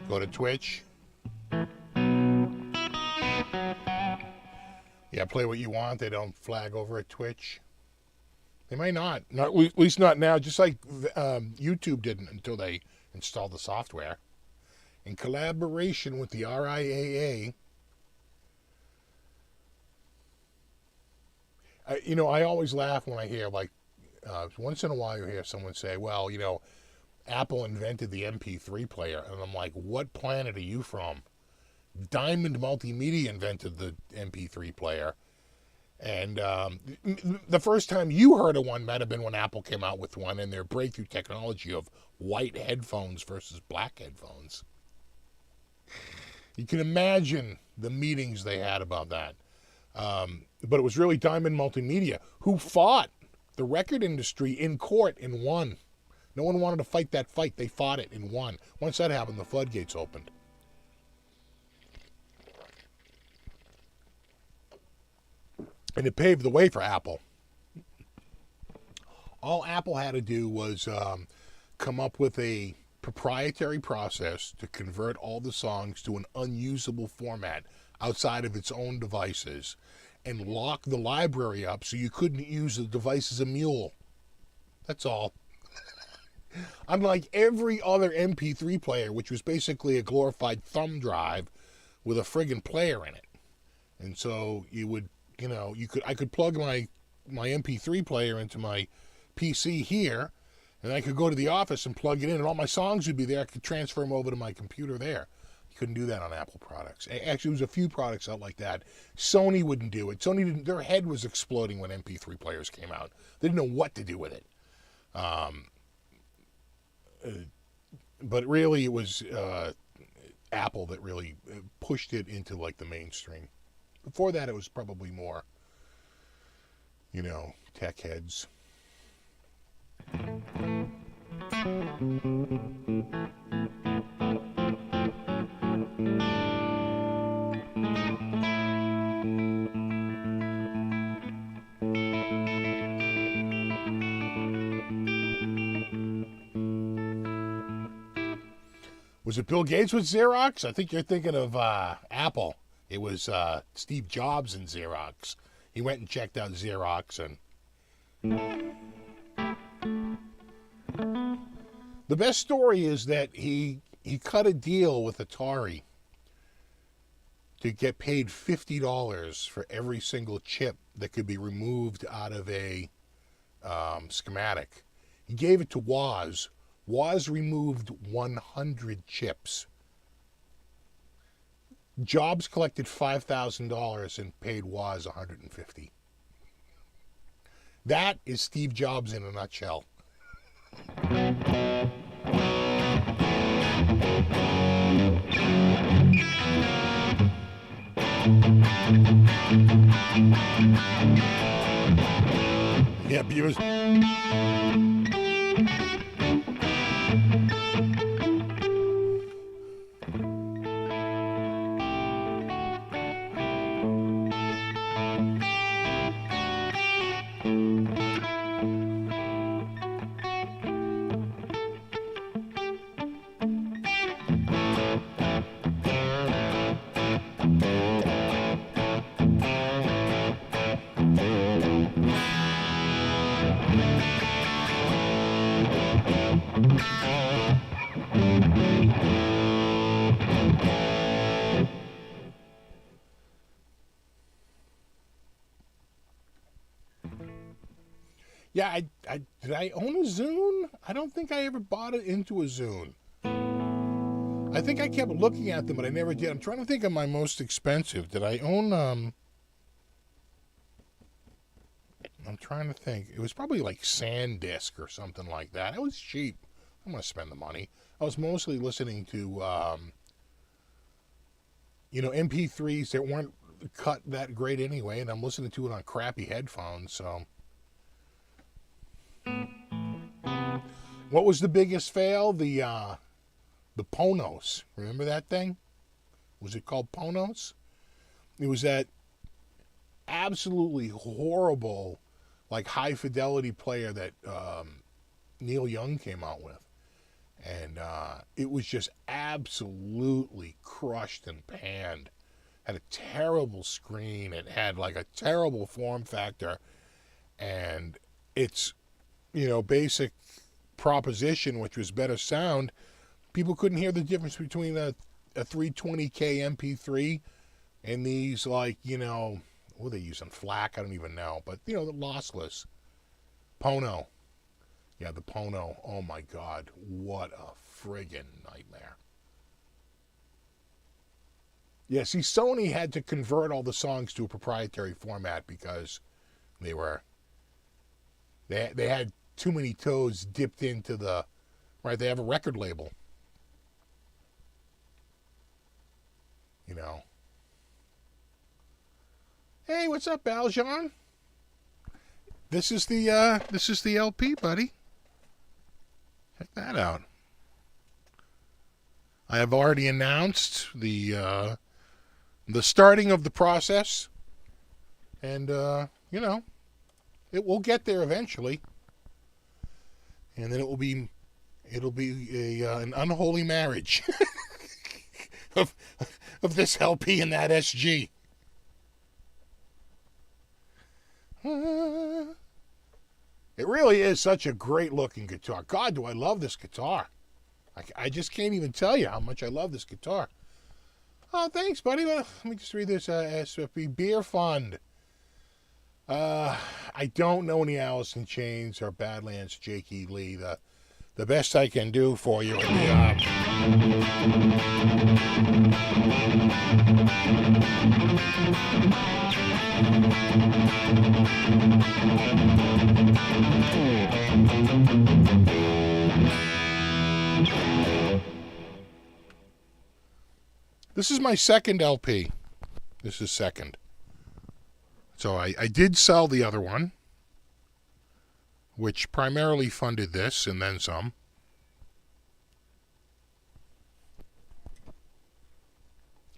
Speaker 1: Go to Twitch. Yeah, play what you want. They don't flag over at Twitch. They may not. At least not now. Just like YouTube didn't until they installed the software. In collaboration with the RIAA. I always laugh when I hear, like, once in a while you hear someone say, well, Apple invented the MP3 player. And I'm like, what planet are you from? Diamond Multimedia invented the MP3 player. And the first time you heard of one might have been when Apple came out with one and their breakthrough technology of white headphones versus black headphones. You can imagine the meetings they had about that. But it was really Diamond Multimedia who fought the record industry in court and won. No one wanted to fight that fight. They fought it and won. Once that happened, the floodgates opened. And it paved the way for Apple. All Apple had to do was come up with a proprietary process to convert all the songs to an unusable format outside of its own devices and lock the library up so you couldn't use the device as a mule. That's all. Unlike every other MP3 player, which was basically a glorified thumb drive with a friggin' player in it. And so you would, I could plug my MP3 player into my PC here, and I could go to the office and plug it in, and all my songs would be there. I could transfer them over to my computer there. You couldn't do that on Apple products. Actually, there was a few products out like that. Sony wouldn't do it. Sony didn't. Their head was exploding when MP3 players came out. They didn't know what to do with it. But really, it was Apple that really pushed it into like the mainstream. Before that, it was probably more, tech heads. Was it Bill Gates with Xerox? I think you're thinking of Apple. It was Steve Jobs and Xerox. He went and checked out Xerox, and the best story is that he cut a deal with Atari to get paid $50 for every single chip that could be removed out of a schematic. He gave it to Woz. Woz removed 100 chips. Jobs collected $5,000 and paid Woz $150. That is Steve Jobs in a nutshell. Yeah, viewers. Yeah, did I own a Zune? I don't think I ever bought it into a Zune. I think I kept looking at them, but I never did. I'm trying to think of my most expensive. Did I own, I'm trying to think. It was probably like SanDisk or something like that. It was cheap. I'm going to spend the money. I was mostly listening to, MP3s that weren't cut that great anyway, and I'm listening to it on crappy headphones, so. What was the biggest fail? The Ponos. Remember that thing? Was it called Ponos? It was that absolutely horrible, like, high fidelity player that Neil Young came out with. And it was just absolutely crushed and panned. Had a terrible screen. It had like a terrible form factor. And its, basic proposition, which was better sound, people couldn't hear the difference between a 320K MP3 and these, like, what are they using? FLAC? I don't even know. But, the lossless. Pono. Yeah, the Pono. Oh, my God. What a friggin' nightmare. Yeah, see, Sony had to convert all the songs to a proprietary format because they had too many toes dipped into the, right, they have a record label. Hey, what's up, Aljon? This is the LP, buddy. Check that out. I have already announced the starting of the process. And, it will get there eventually. And then it'll be an unholy marriage of this LP and that SG. It really is such a great looking guitar. God, do I love this guitar. I just can't even tell you how much I love this guitar. Oh, thanks, buddy. Let me just read this. SFB Beer Fund. I don't know any Alice in Chains or Badlands Jakey Lee. The best I can do for you This is my second LP. This is second. So I did sell the other one, which primarily funded this and then some.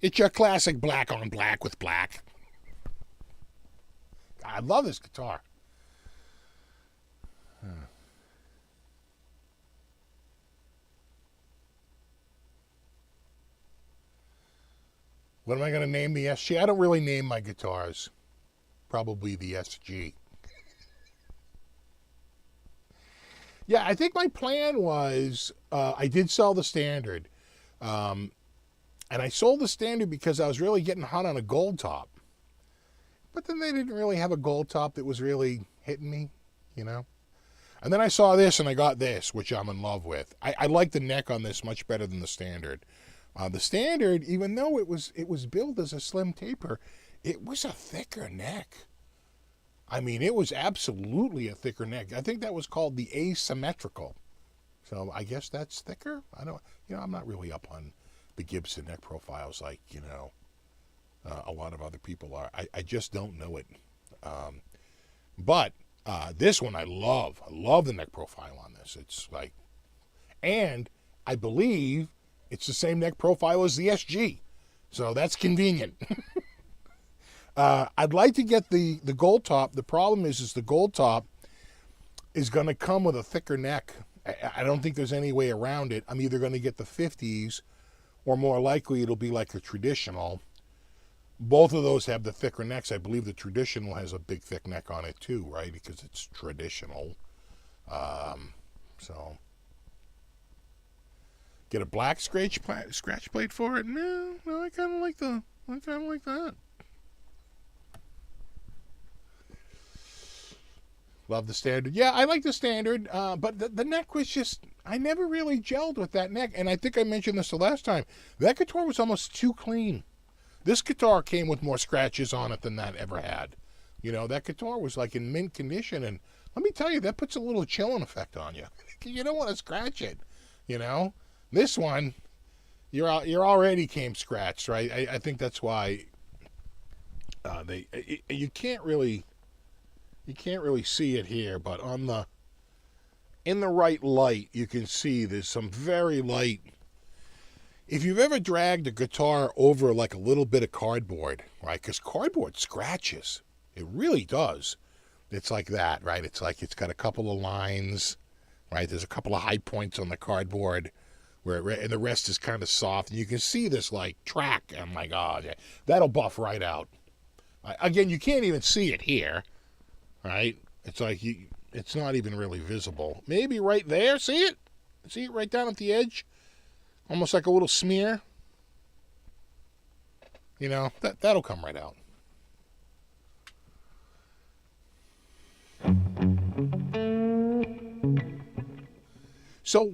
Speaker 1: It's your classic black on black with black. I love this guitar. What am I going to name the SG? I don't really name my guitars. Probably the SG. Yeah, I think my plan was, I did sell the Standard. And I sold the Standard because I was really getting hot on a gold top. But then they didn't really have a gold top that was really hitting me, you know. And then I saw this and I got this, which I'm in love with. I like the neck on this much better than the Standard. The Standard, even though it was billed as a slim taper, it was a thicker neck. I mean, it was absolutely a thicker neck. I think that was called the asymmetrical. So I guess that's thicker. I'm not really up on the Gibson neck profiles like, a lot of other people are. I just don't know it. But this one I love. I love the neck profile on this. It's like, and I believe it's the same neck profile as the SG. So that's convenient. I'd like to get the gold top. The problem is the gold top is going to come with a thicker neck. I don't think there's any way around it. I'm either going to get the 50s or more likely it'll be like a traditional. Both of those have the thicker necks. I believe the traditional has a big thick neck on it too, right? Because it's traditional. So get a black scratch plate for it? No, I kind of like that. Love the Standard. Yeah, I like the Standard, but the neck was just, I never really gelled with that neck. And I think I mentioned this the last time. That guitar was almost too clean. This guitar came with more scratches on it than that ever had. That guitar was like in mint condition. And let me tell you, that puts a little chilling effect on you. You don't want to scratch it, This one, you're already came scratched, right? I think that's why you can't really see it here, but in the right light, you can see there's some very light. If you've ever dragged a guitar over like a little bit of cardboard, right? Because cardboard scratches. It really does. It's like that, right? It's like it's got a couple of lines, right? There's a couple of high points on the cardboard, and the rest is kind of soft. And you can see this like track. Oh my God, yeah, that'll buff right out. Again, you can't even see it here, right? It's like it's not even really visible. Maybe right there. See it? See it right down at the edge? Almost like a little smear. That'll come right out. So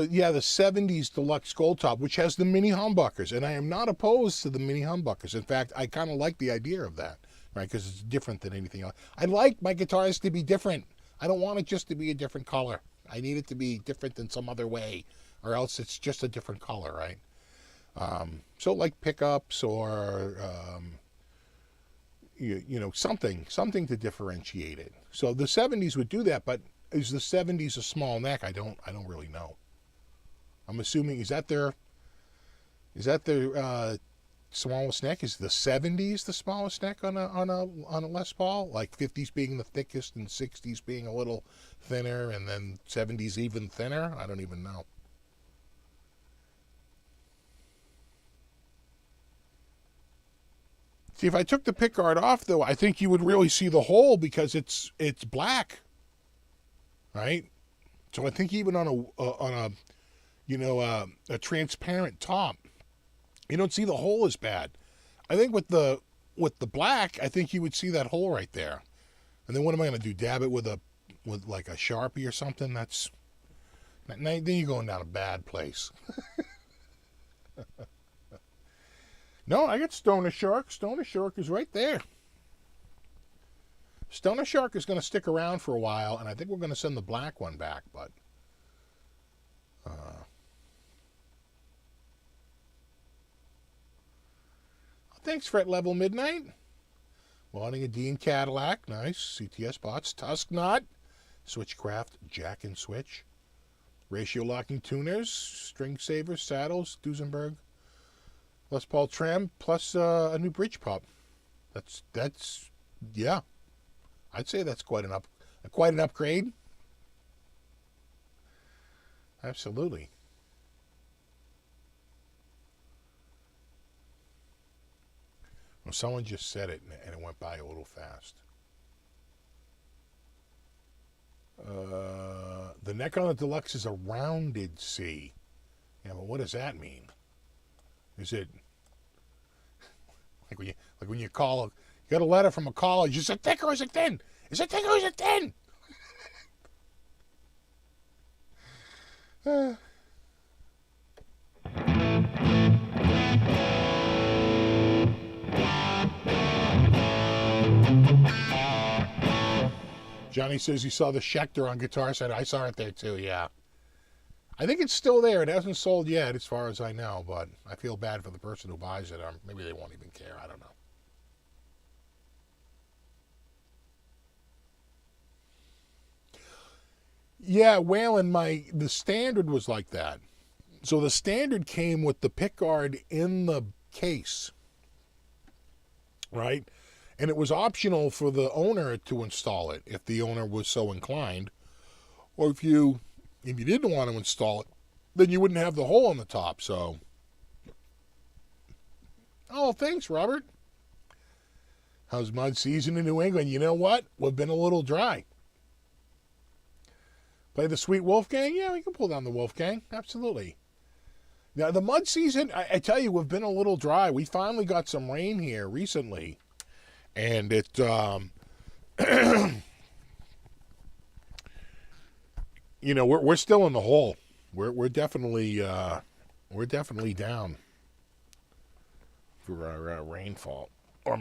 Speaker 1: yeah, the 70s Deluxe Gold Top, which has the mini humbuckers, and I am not opposed to the mini humbuckers. In fact, I kind of like the idea of that, right? Because it's different than anything else. I like my guitars to be different. I don't want it just to be a different color. I need it to be different in some other way, or else it's just a different color, right? So like pickups or something to differentiate it. So the 70s would do that, but is the 70s a small neck? I don't really know. I'm assuming is that their Smallest neck is the 70s, the smallest neck on a Les Paul, like 50s being the thickest and 60s being a little thinner, and then 70s even thinner. I don't even know. See, if I took the pickguard off, though, I think you would really see the hole because it's black, right? So I think even on a transparent top, you don't see the hole as bad. I think with the black, I think you would see that hole right there. And then what am I going to do? Dab it with like a Sharpie or something? Then you're going down a bad place. No, I got Stoner Shark. Stoner Shark is right there. Stoner Shark is going to stick around for a while, and I think we're going to send the black one back, but thanks, Fret Level Midnight. Wanting a Dean Cadillac. Nice. CTS Bots. Tusk Knot. Switchcraft. Jack and Switch. Ratio Locking Tuners. String Savers. Saddles. Duesenberg. Les Paul Tram. Plus a new bridge pop. That's yeah. I'd say that's quite an upgrade. Absolutely. Well, someone just said it, and it went by a little fast. The neck on the Deluxe is a rounded C. Yeah, but what does that mean? Is it like when you call you got a letter from a college? Is it thick or is it thin? Is it thick or is it thin? Johnny says he saw the Schecter on Guitar Center. I saw it there too, yeah. I think it's still there. It hasn't sold yet as far as I know, but I feel bad for the person who buys it. Maybe they won't even care. I don't know. Yeah, Waylon, the Standard was like that. So the Standard came with the pickguard in the case, right? And it was optional for the owner to install it if the owner was so inclined. Or if you didn't want to install it, then you wouldn't have the hole on the top. So, oh, thanks, Robert. How's mud season in New England? You know what? We've been a little dry. Play the Sweet Wolfgang? Yeah, we can pull down the Wolfgang. Absolutely. Now, the mud season, I tell you, we've been a little dry. We finally got some rain here recently. And it, we're still in the hole. We're definitely down for our rainfall. Or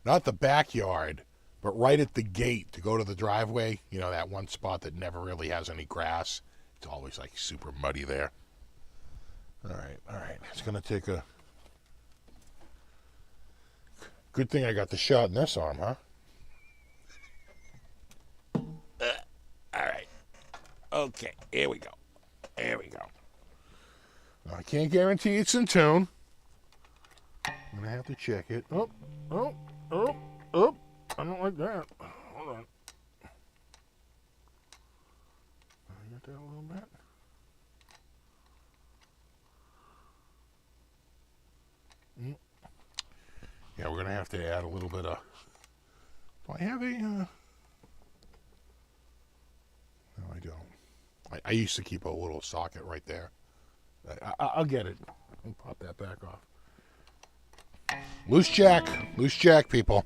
Speaker 1: not the backyard, but right at the gate to go to the driveway. You know, that one spot that never really has any grass. It's always like super muddy there. All right. It's gonna take a. Good thing I got the shot in this arm, huh? All right. Okay, here we go. I can't guarantee it's in tune. I'm going to have to check it. Oh. I don't like that. Hold on. I got that a little bit. Yeah, we're going to have to add a little bit of... Do I have a... No, I don't. I used to keep a little socket right there. I'll get it. I'll pop that back off. Loose jack, people.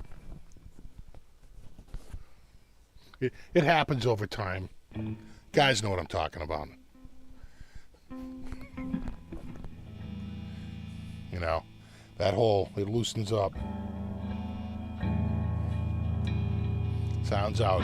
Speaker 1: It happens over time. Guys know what I'm talking about. You know, that hole, it loosens up. Sounds out.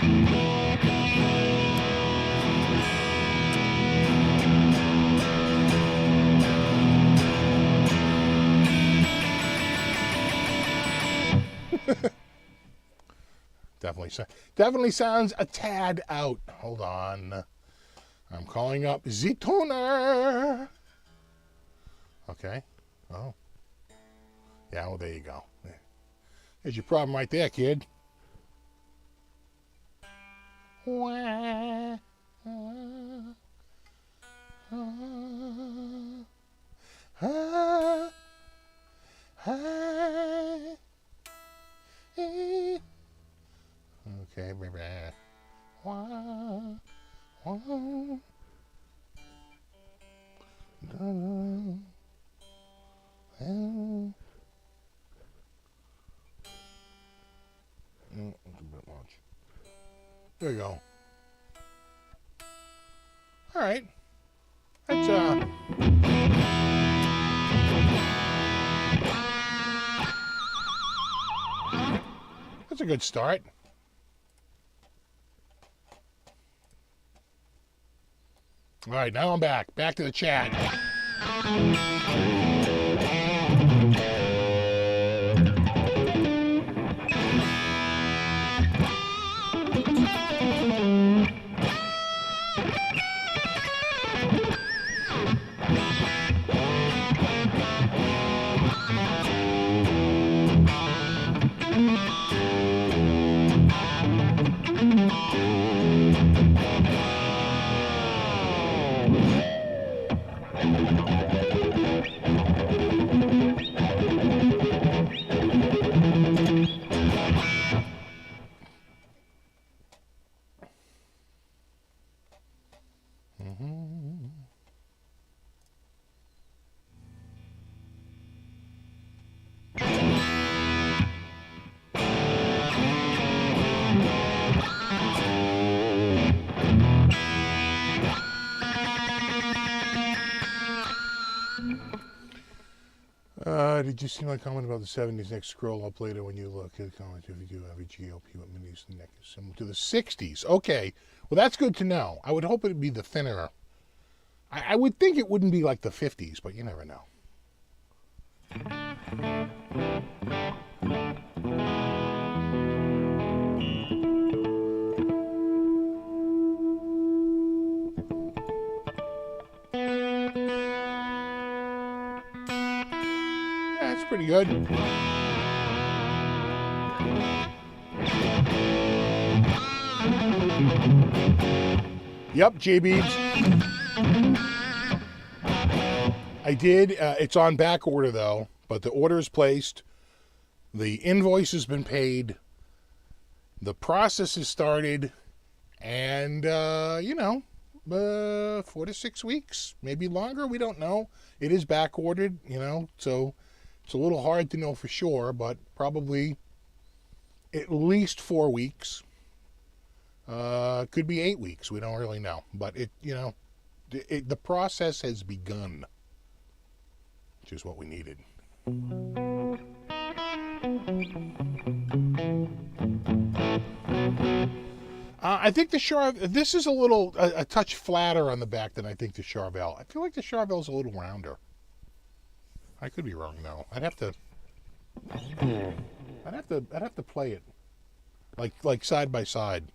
Speaker 1: Definitely sounds a tad out. Hold on. I'm calling up Z-Toner. Okay. Oh. Yeah, well, there you go. There's your problem right there, kid. Okay, baby. That's a bit much. There you go. All right. That's a good start. All right, now I'm back. Back to the chat. Did you see my comment about the 70s? Next, scroll up later when you look at the comments. If you do have a GOP, what minis the neck is similar to the 60s. Okay, well, that's good to know. I would hope it would be the thinner. I would think it wouldn't be like the 50s, but you never know. That's pretty good. Yep, J-Beebs. I did. It's on back order, though, but the order is placed. The invoice has been paid. The process has started. And, 4 to 6 weeks, maybe longer. We don't know. It is back ordered, so it's a little hard to know for sure, but probably at least 4 weeks. Could be 8 weeks. We don't really know, but the process has begun, which is what we needed. I think this is a touch flatter on the back than I think the Charvel. I feel like the Charvel's a little rounder. I could be wrong though. I'd have to play it like side by side,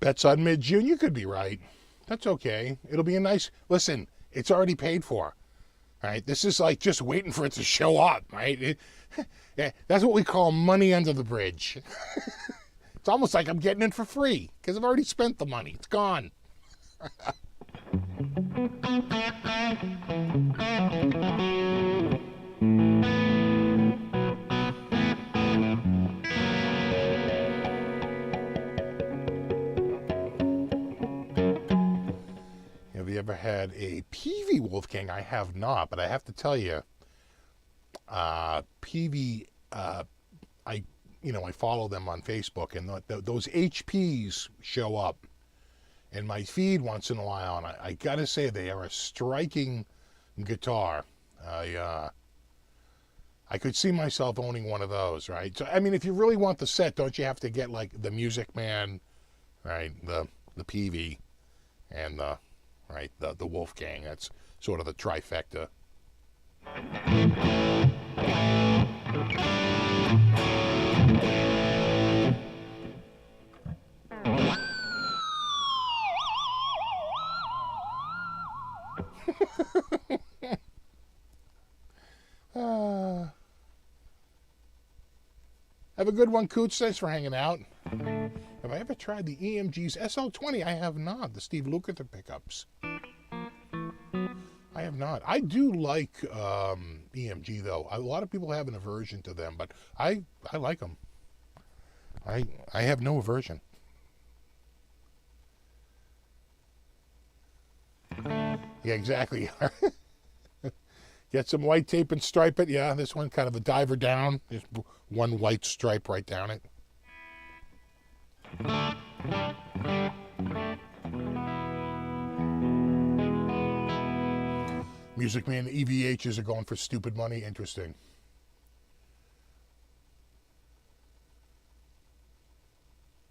Speaker 1: Bets on mid-June. You could be right. That's okay. It'll be a nice... Listen, it's already paid for. All right? This is like just waiting for it to show up, right? Yeah, that's what we call money under the bridge. It's almost like I'm getting it for free because I've already spent the money. It's gone. Have you ever had a Peavey Wolfgang? I have not, but I have to tell you, PV, I I follow them on Facebook, and those HPs show up in my feed once in a while, and I gotta say they are a striking guitar. I could see myself owning one of those, right? So I mean, if you really want the set, don't you have to get like the Music Man, right? The PV, and the Wolfgang. That's sort of the trifecta. Have a good one, Coots. Thanks for hanging out. Have I ever tried the EMG's SL20? I have not. The Steve Lukather pickups. I have not. I do like EMG, though. A lot of people have an aversion to them, but I like them. I have no aversion. Yeah, exactly. Get some white tape and stripe it. Yeah, this one kind of a diver down. There's one white stripe right down it. Music Man EVHs are going for stupid money. Interesting.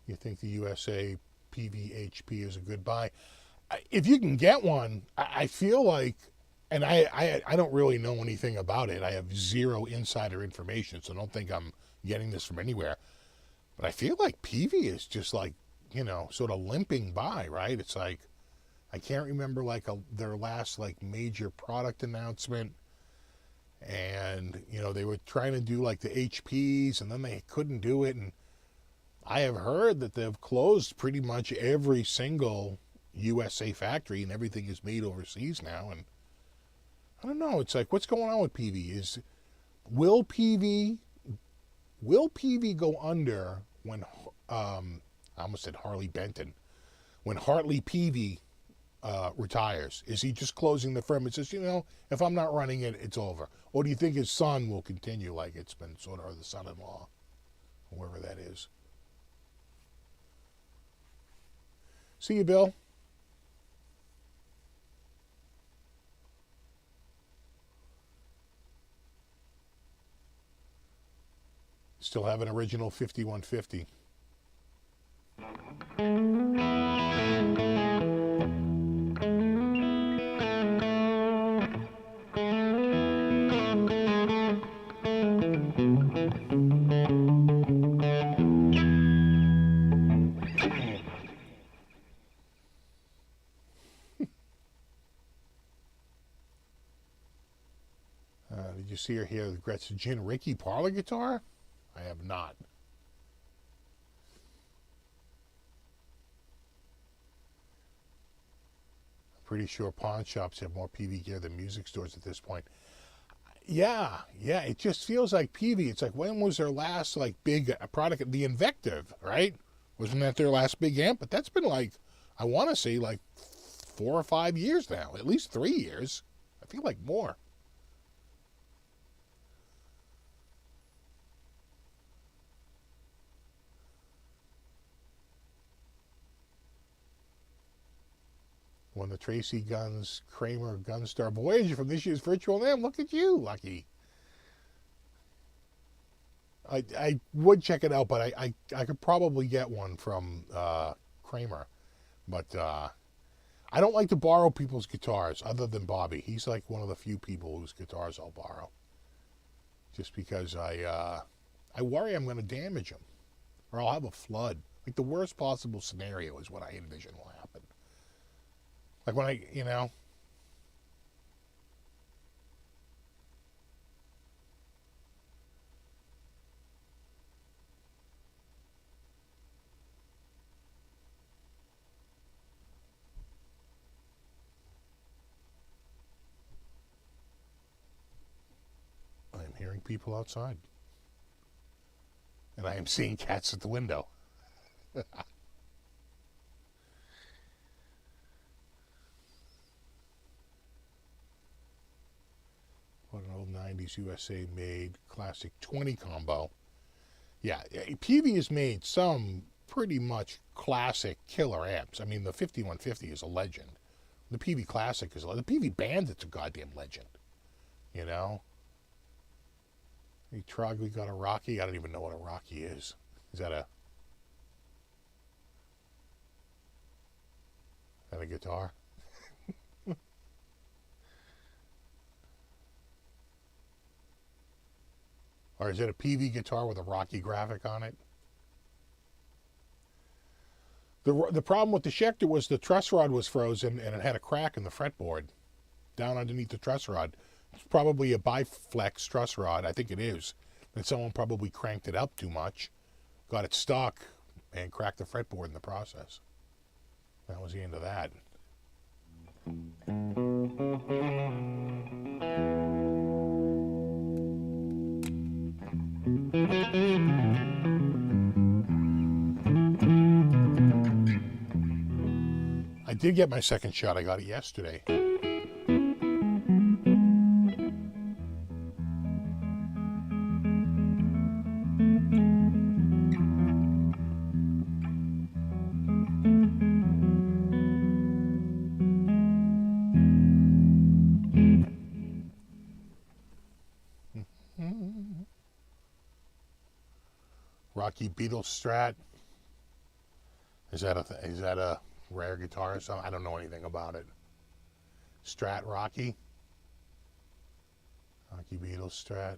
Speaker 1: You think the USA PVHP is a good buy? If you can get one, I feel like, and I don't really know anything about it. I have zero insider information, so don't think I'm getting this from anywhere. But I feel like PV is just like, sort of limping by, right? It's like, I can't remember like their last like major product announcement. And, they were trying to do like the HPs, and then they couldn't do it. And I have heard that they've closed pretty much every single USA factory, and everything is made overseas now. And I don't know. It's like, what's going on with PV? Will PV go under when I almost said Harley Benton, when Hartley PV retires? Is he just closing the firm and says, if I'm not running it, it's over? Or do you think his son will continue like it's been sort of, or the son-in-law, whoever that is? See you, Bill. Still have an original 5150. Did you see or hear the Gretchen Ricky parlor guitar? I have not. I'm pretty sure pawn shops have more PV gear than music stores at this point. Yeah, it just feels like PV. It's like, when was their last like big product? The Invective, right? Wasn't that their last big amp? But that's been like, I want to say like 4 or 5 years now. At least 3 years. I feel like more. Won the Tracy Guns Kramer Gunstar Voyager from this year's Virtual NAMM. Look at you, Lucky. I would check it out, but I could probably get one from Kramer. But I don't like to borrow people's guitars other than Bobby. He's like one of the few people whose guitars I'll borrow. Just because I worry I'm going to damage them. Or I'll have a flood. Like the worst possible scenario is what I envision will happen. Like when I'm hearing people outside. And I am seeing cats at the window. What an old 90s USA made classic 20 combo. Yeah, PV has made some pretty much classic killer amps. I mean, the 5150 is a legend. The PV Classic is a legend. The PV Bandit's a goddamn legend. You know? Hey, Trog, we got a Rocky. I don't even know what a Rocky is. Is that a guitar? Or is it a PV guitar with a Rocky graphic on it? The problem with the Schecter was the truss rod was frozen and it had a crack in the fretboard down underneath the truss rod. It's probably a biflex truss rod. I think it is. And someone probably cranked it up too much, got it stuck, and cracked the fretboard in the process. That was the end of that. I did get my second shot. I got it yesterday. Rocky Beatles Strat. Is that a rare guitar or something? I don't know anything about it. Strat Rocky. Rocky Beatles Strat.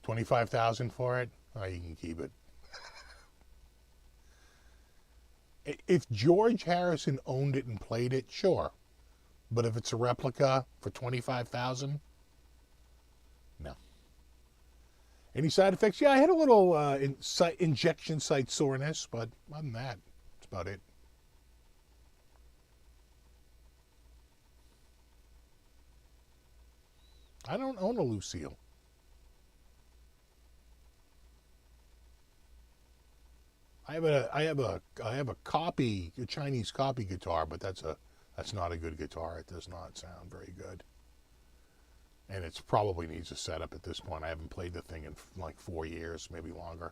Speaker 1: $25,000 for it? Oh, you can keep it. If George Harrison owned it and played it, sure. But if it's a replica for $25,000, no. Any side effects? Yeah, I had a little injection site soreness, but other than that, that's about it. I don't own a Lucille. I have a copy, a Chinese copy guitar, but that's not a good guitar. It does not sound very good. And it probably needs a setup at this point. I haven't played the thing in like 4 years, maybe longer.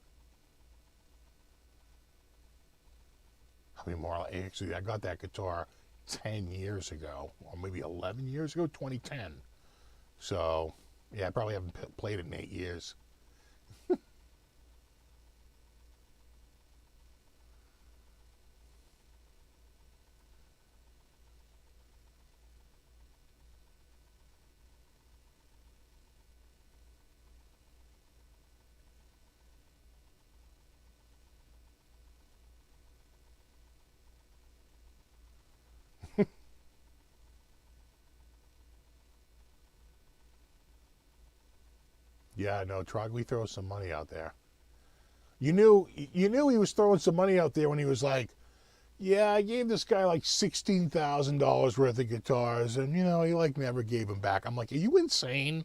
Speaker 1: I mean, more actually, I got that guitar 10 years ago, or maybe 11 years ago, 2010. So, yeah, I probably haven't played it in 8 years. Yeah, no, Trogly throws some money out there. You knew he was throwing some money out there when he was like, yeah, I gave this guy like $16,000 worth of guitars, and he like never gave them back. I'm like, are you insane?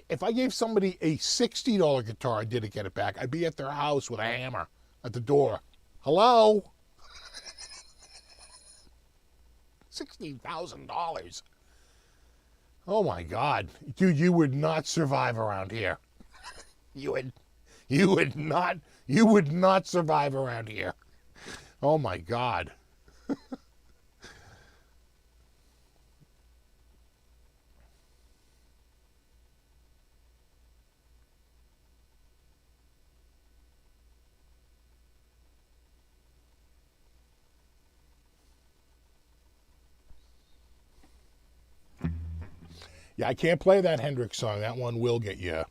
Speaker 1: If I gave somebody a $60 guitar and didn't get it back, I'd be at their house with a hammer at the door. Hello? $16,000. Oh my God, dude, you would not survive around here. You would not survive around here. Oh my God. Yeah, I can't play that Hendrix song. That one will get you.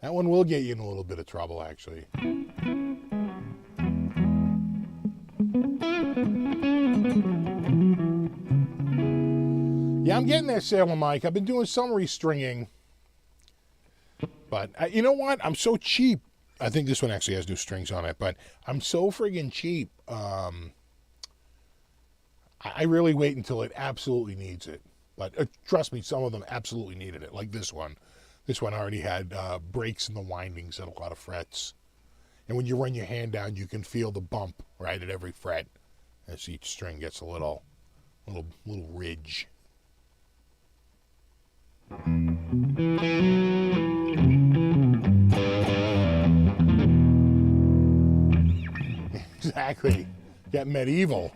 Speaker 1: That one will get you in a little bit of trouble, actually. Yeah, I'm getting there, Sailor Mike. I've been doing some restringing. But you know what? I'm so cheap. I think this one actually has new strings on it, but I'm so friggin' cheap. I really wait until it absolutely needs it. But trust me, some of them absolutely needed it, like this one. This one already had breaks in the windings and a lot of frets. And when you run your hand down, you can feel the bump right at every fret. as each string gets a little ridge. Exactly. Get medieval.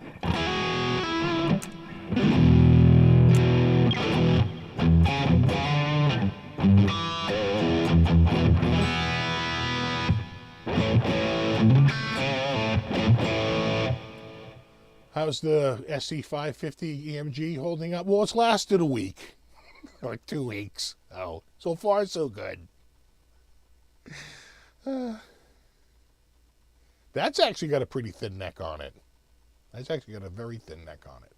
Speaker 1: How's the SC550 EMG holding up? Well, it's lasted a week or 2 weeks. Oh, so far so good. That's actually got a pretty thin neck on it. That's actually got a very thin neck on it.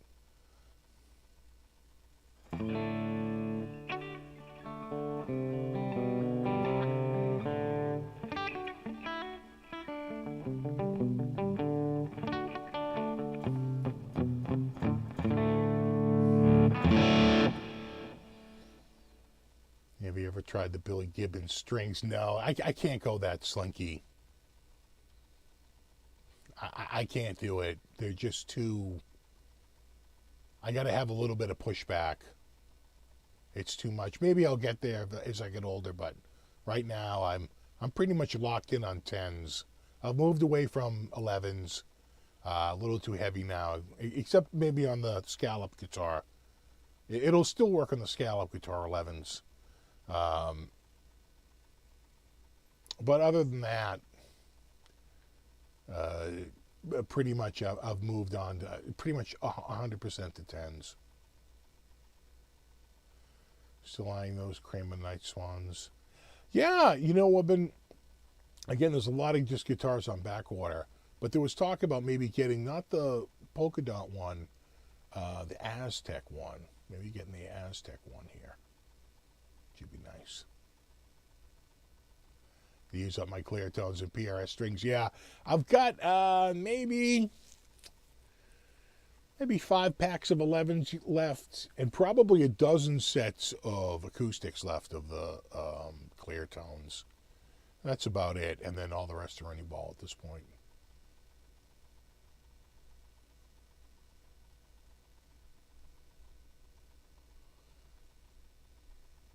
Speaker 1: Have you ever tried the Billy Gibbons strings? No, I can't go that slinky. I can't do it. They're just too... I got to have a little bit of pushback. It's too much. Maybe I'll get there as I get older, but right now I'm pretty much locked in on 10s. I've moved away from 11s. A little too heavy now, except maybe on the scallop guitar. It'll still work on the scallop guitar 11s. But other than that, pretty much I've moved on to pretty much 100% to 10s. Still eyeing those Kramer Night Swans. Yeah, you know, again, there's a lot of just guitars on backwater, but there was talk about maybe getting not the polka dot one, the Aztec one. Maybe getting the Aztec one here. Should be nice. To use up my clear tones and PRS strings. Yeah, I've got maybe 5 packs of 11s left, and probably a dozen sets of acoustics left of the clear tones. That's about it, and then all the rest are running ball at this point.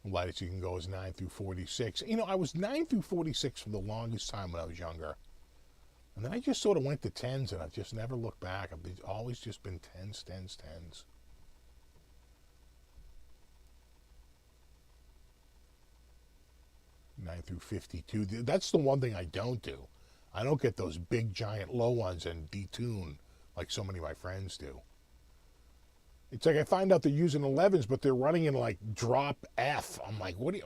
Speaker 1: Lightest you can go is 9 through 46. You know, I was 9 through 46 for the longest time when I was younger. And then I just sort of went to 10s, and I've just never looked back. I've always just been 10s, 10s, 10s. Nine through 52. That's the one thing I don't do. I don't get those big, giant low ones and detune like so many of my friends do. It's like I find out they're using 11s, but they're running in like drop F. I'm like, what?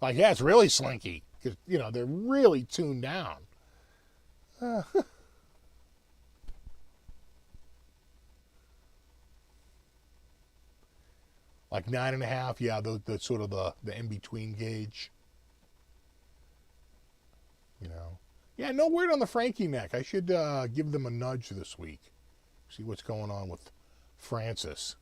Speaker 1: Like, yeah, it's really slinky because, you know, they're really tuned down. Like 9.5, yeah, the sort of the in-between gauge. You know. Yeah, no word on the Frankie neck. I should give them a nudge this week. See what's going on with Francis.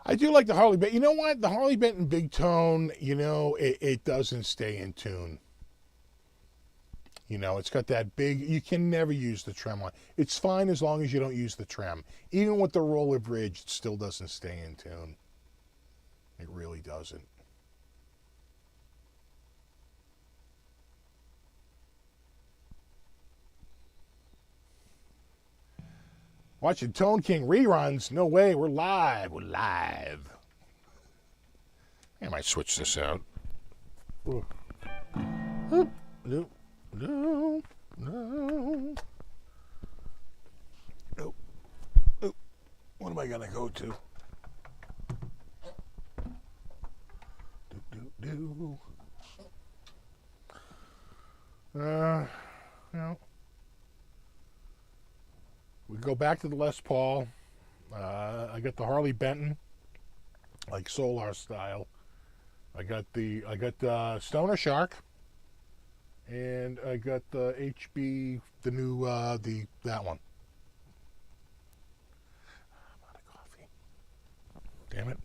Speaker 1: I do like the Harley Benton. You know what? The Harley Benton Big Tone, you know, it doesn't stay in tune. You know, it's got that big, you can never use the trem on. It's fine as long as you don't use the trem. Even with the roller bridge, it still doesn't stay in tune. It really doesn't. Watching Tone King reruns. No way, we're live. We're live. I might switch this out. No, no, no. Nope. Nope. What am I going to go to? know, we go back to the Les Paul. I got the Harley Benton, like Solar style. I got Stoner Shark, and I got the HB, the new that one. I'm out of coffee. Damn it.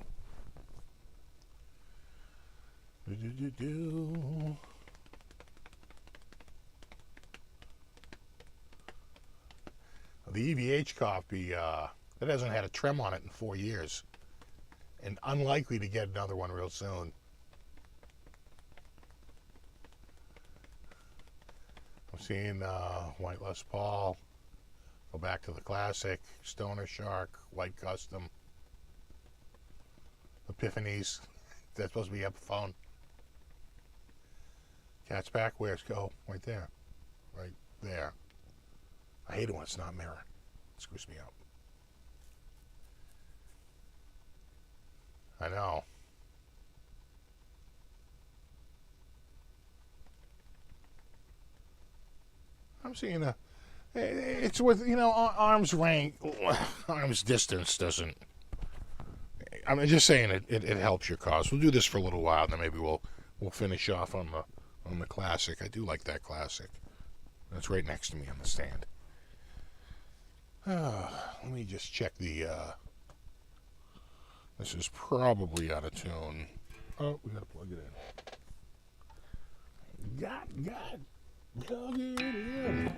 Speaker 1: The EVH coffee, that hasn't had a trim on it in 4 years, and unlikely to get another one real soon. I'm seeing White Les Paul, go back to the classic, Stoner Shark, White Custom, Epiphanies, that's supposed to be Epiphone. Cat's back, where's go? Right there. Right there. I hate it when it's not mirror. It screws me up. I know. I'm seeing it's with, arm's distance doesn't, I'm just saying it helps your cause. We'll do this for a little while, then maybe we'll finish off on the classic. I do like that classic. That's right next to me on the stand. Let me just check the, this is probably out of tune. Oh, we gotta plug it in. God, plug it in.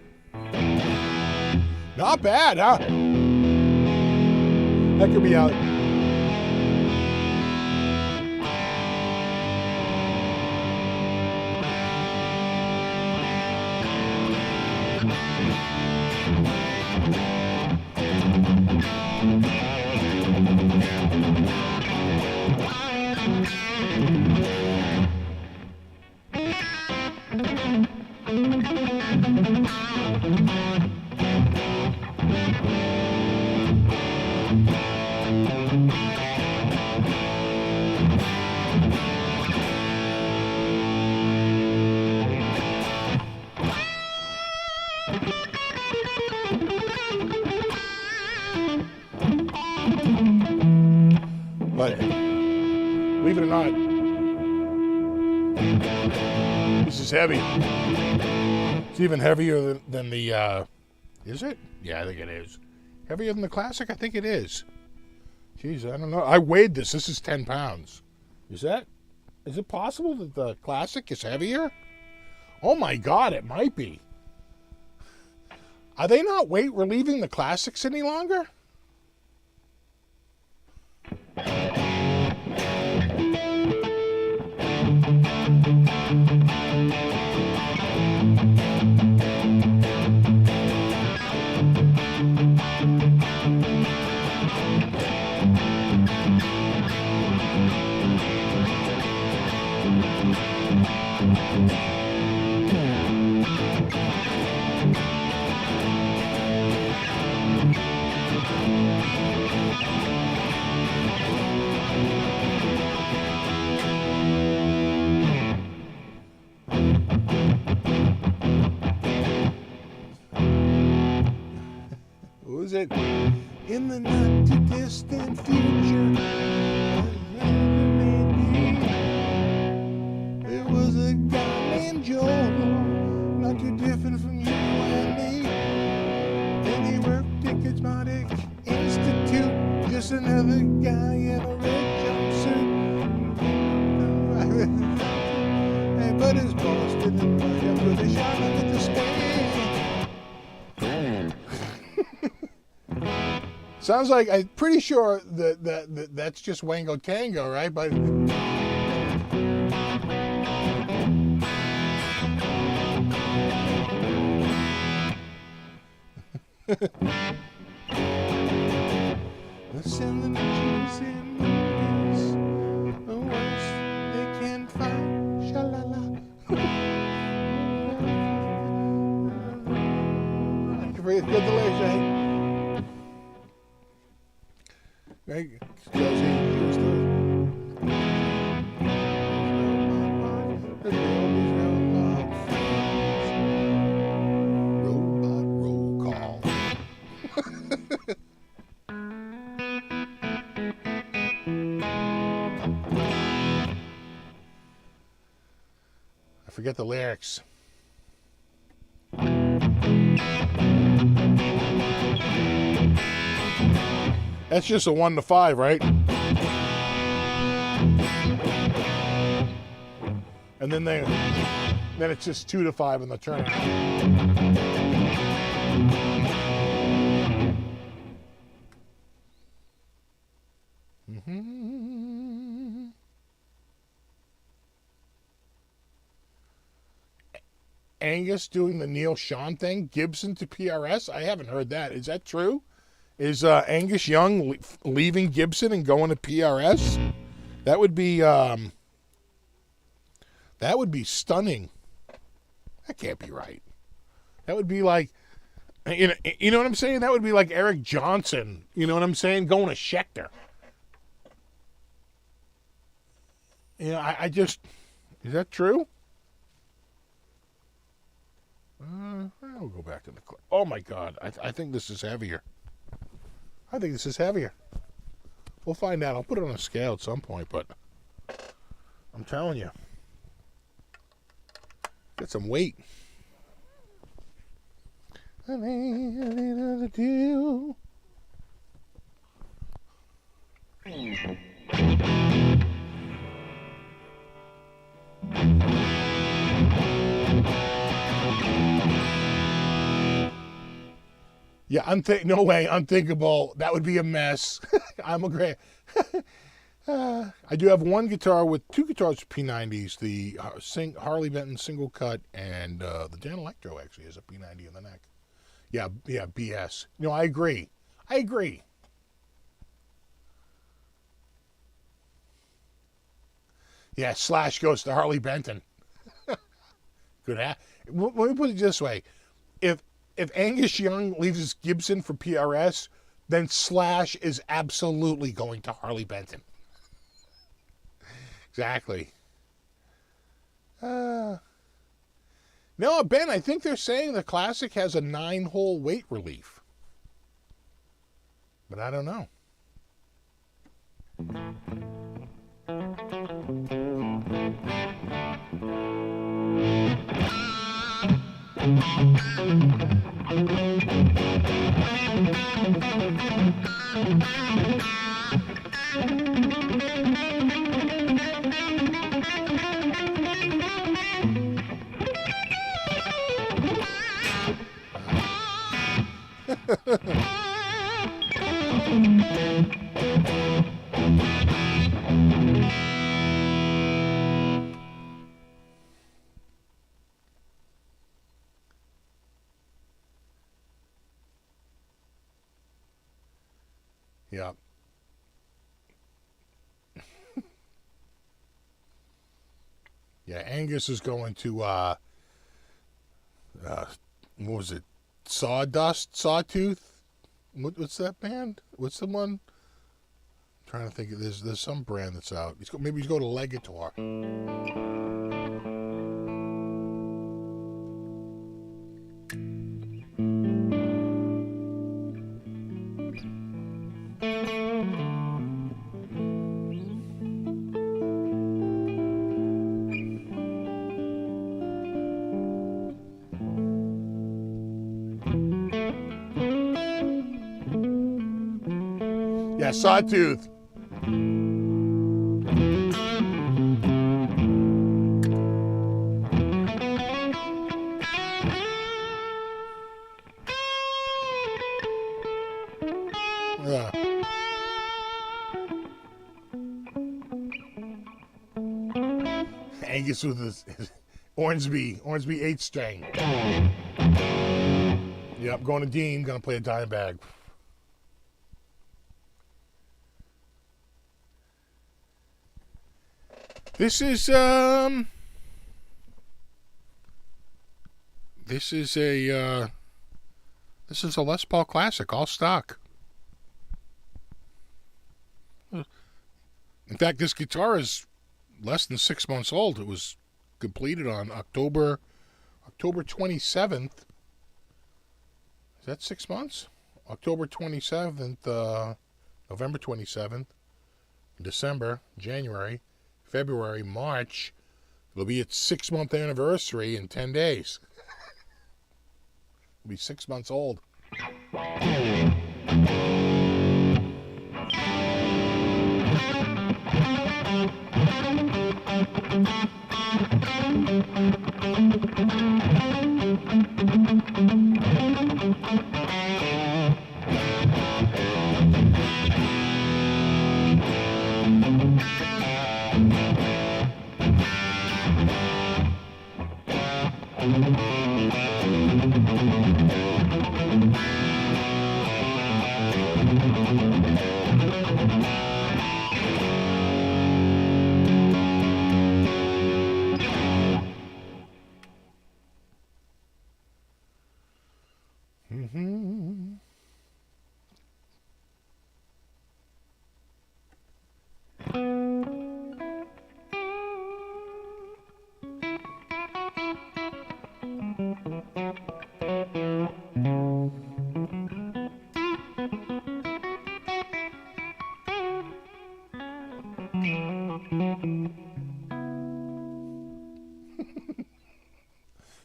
Speaker 1: Not bad, huh? That could be out. But believe it or not, this is heavy. It's even heavier than the, is it? Yeah, I think it is. Heavier than the classic? I think it is. Jeez, I don't know. I weighed this. This is 10 pounds. Is it possible that the classic is heavier? Oh my God, it might be. Are they not weight relieving the classics any longer? Who's it? In the not too distant future, there was a guy named Joe, not too different from you and me. And he worked at Cosmetic Institute, just another guy in a red jumpsuit. But his boss didn't like him with a shot at the sky. Sounds like, I'm pretty sure that's just Wango Tango, right? But listen, the nations in movies, the worst they can find, sha-la-la. I can forget the lyrics, right? Right? I forget the lyrics. That's just a 1 to 5, right? And then it's just 2 to 5 in the turnout. Angus doing the Neil Sean thing, Gibson to PRS. I haven't heard that. Is that true? Is Angus Young leaving Gibson and going to PRS? That would be stunning. That can't be right. That would be like, you know what I'm saying? That would be like Eric Johnson. You know what I'm saying? Going to Schecter. You know, I just, is that true? I'll go back to the clip. Oh my God, I think this is heavier. I think this is heavier. We'll find out. I'll put it on a scale at some point, but I'm telling you, get some weight. I need another deal. Yeah, no way, unthinkable. That would be a mess. I'm agree. I do have one guitar with two guitars with P90s. The Harley Benton single cut and the Dan Electro actually has a P90 in the neck. Yeah, BS. No, I agree. Yeah, Slash goes to Harley Benton. Good. Let me put it this way: if Angus Young leaves his Gibson for PRS, then Slash is absolutely going to Harley Benton. Exactly. No, Ben, I think they're saying the Classic has a 9-hole weight relief. But I don't know. Yeah. Yeah, Angus is going to what was it? Sawtooth? What's that band? What's the one? I'm trying to think. There's some brand that's out. Maybe he's going to Legator. Yeah, Sawtooth. Yeah. Angus with his Ormsby 8-string. Yep, going to Dean, gonna play a dime bag. This is a Les Paul Classic, all stock. In fact, this guitar is less than 6 months old. It was completed on October 27th. Is that 6 months? October 27th, November 27th, December, January, February, March, It'll be its 6-month anniversary in 10 days. It'll be 6 months old.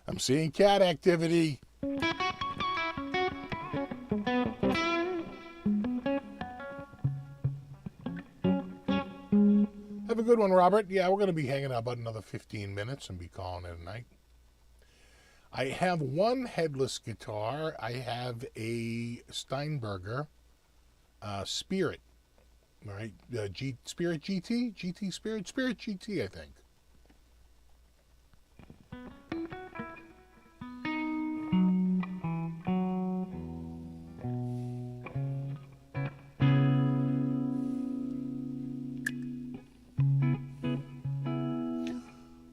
Speaker 1: I'm seeing cat activity. Have a good one, Robert. Yeah, we're going to be hanging out about another 15 minutes and be calling it a night. I have one headless guitar. I have a Steinberger Spirit. All right, Spirit GT? GT Spirit? Spirit GT, I think.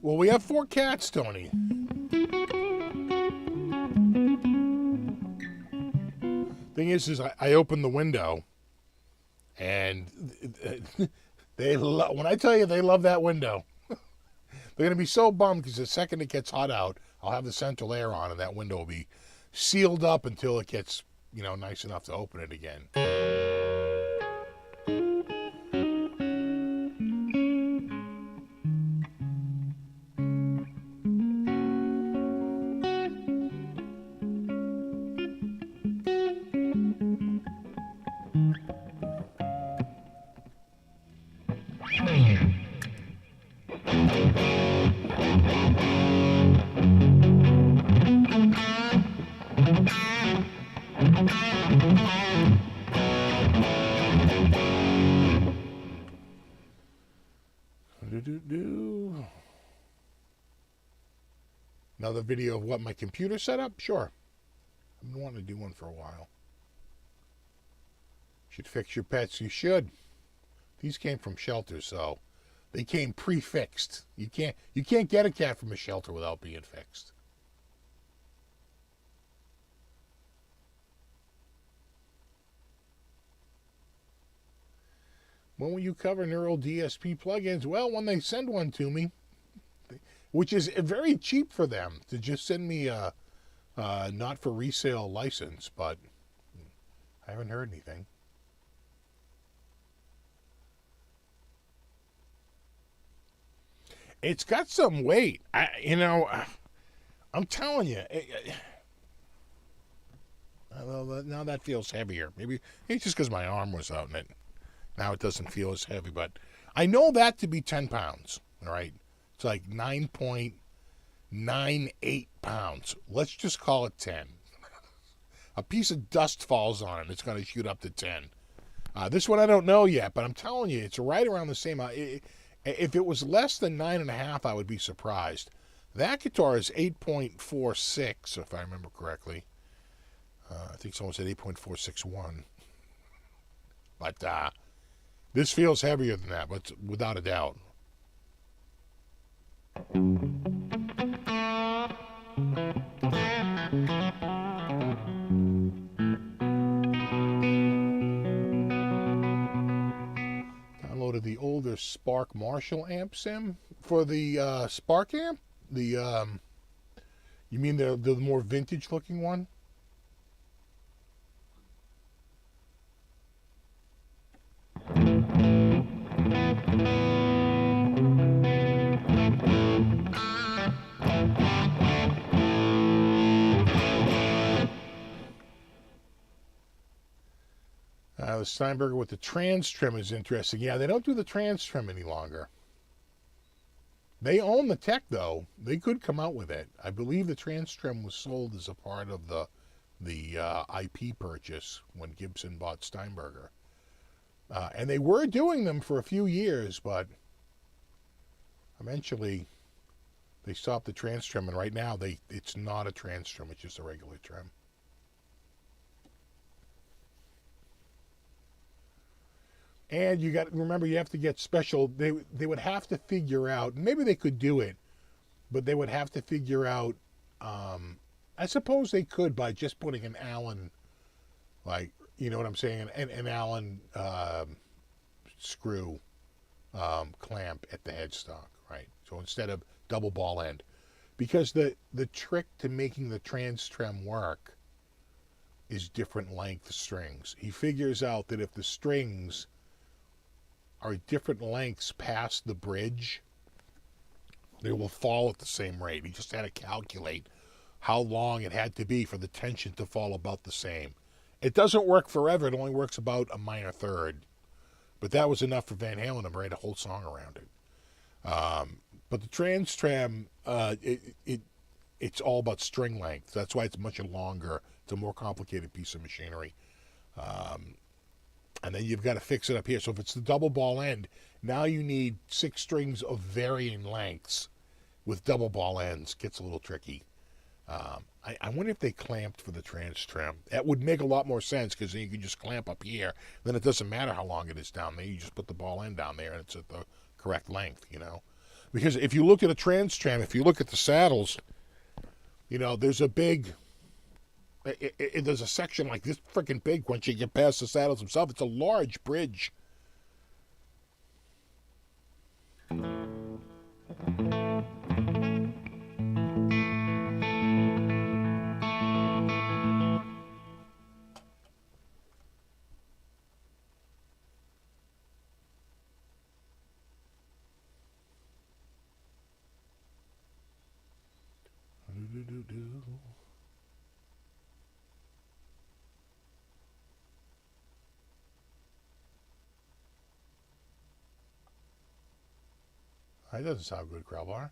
Speaker 1: Well, we have 4 cats, Tony. Thing is I opened the window, and when I tell you they love that window, they're going to be so bummed because the second it gets hot out, I'll have the central air on, and that window will be sealed up until it gets, nice enough to open it again. Another video of what my computer set up? Sure. I've been wanting to do one for a while. Should fix your pets? You should. These came from shelters, so they came pre-fixed. You can't get a cat from a shelter without being fixed. When will you cover neural DSP plugins? Well, when they send one to me, which is very cheap for them to just send me a not for resale license, but I haven't heard anything. It's got some weight. I'm telling you. Now that feels heavier. Maybe it's just because my arm was out in it. Now it doesn't feel as heavy, but I know that to be 10 pounds, all right? It's like 9.98 pounds. Let's just call it 10. A piece of dust falls on it, it's going to shoot up to 10. This one I don't know yet, but I'm telling you, it's right around the same. If it was less than 9.5, I would be surprised. That guitar is 8.46, if I remember correctly. I think someone said 8.461. But this feels heavier than that, but without a doubt. Downloaded the older Spark Marshall amp sim for the Spark amp. You mean the more vintage looking one? The Steinberger with the trans trim is interesting. Yeah, they don't do the trans trim any longer. They own the tech, though. They could come out with it. I believe the trans trim was sold as a part of the IP purchase when Gibson bought Steinberger. And they were doing them for a few years, but eventually they stopped the trans trim, and right now it's not a trans trim, it's just a regular trim. And you got to remember, you have to get special. They would have to figure out. Maybe they could do it, but they would have to figure out. I suppose they could by just putting an Allen, like, you know what I'm saying, an Allen screw clamp at the headstock, right? So instead of double ball end, because the trick to making the trans trim work is different length strings. He figures out that if the strings are different lengths past the bridge, they will fall at the same rate. He just had to calculate how long it had to be for the tension to fall about the same. It doesn't work forever. It only works about a minor third. But that was enough for Van Halen to write a whole song around it. But the trans trim, it's all about string length. That's why it's much longer. It's a more complicated piece of machinery. And then you've got to fix it up here. So if it's the double ball end, now you need 6 strings of varying lengths with double ball ends. Gets a little tricky. I wonder if they clamped for the trans trim. That would make a lot more sense, because then you can just clamp up here. Then it doesn't matter how long it is down there. You just put the ball end down there, and it's at the correct length, you know. Because if you look at a trans trim, if you look at the saddles, you know, there's a big... there's a section like this freaking big once you get past the saddles themselves. It's a large bridge. That doesn't sound good, Crowbar.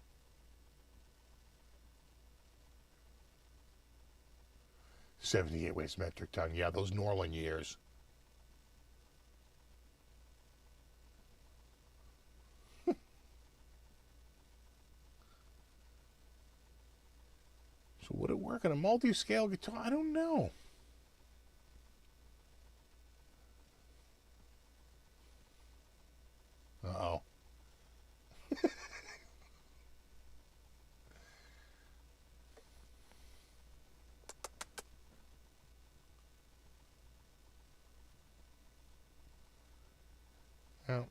Speaker 1: 78 weights metric ton. Yeah, those Norland years. So would it work on a multi-scale guitar? I don't know. Uh-oh. Well,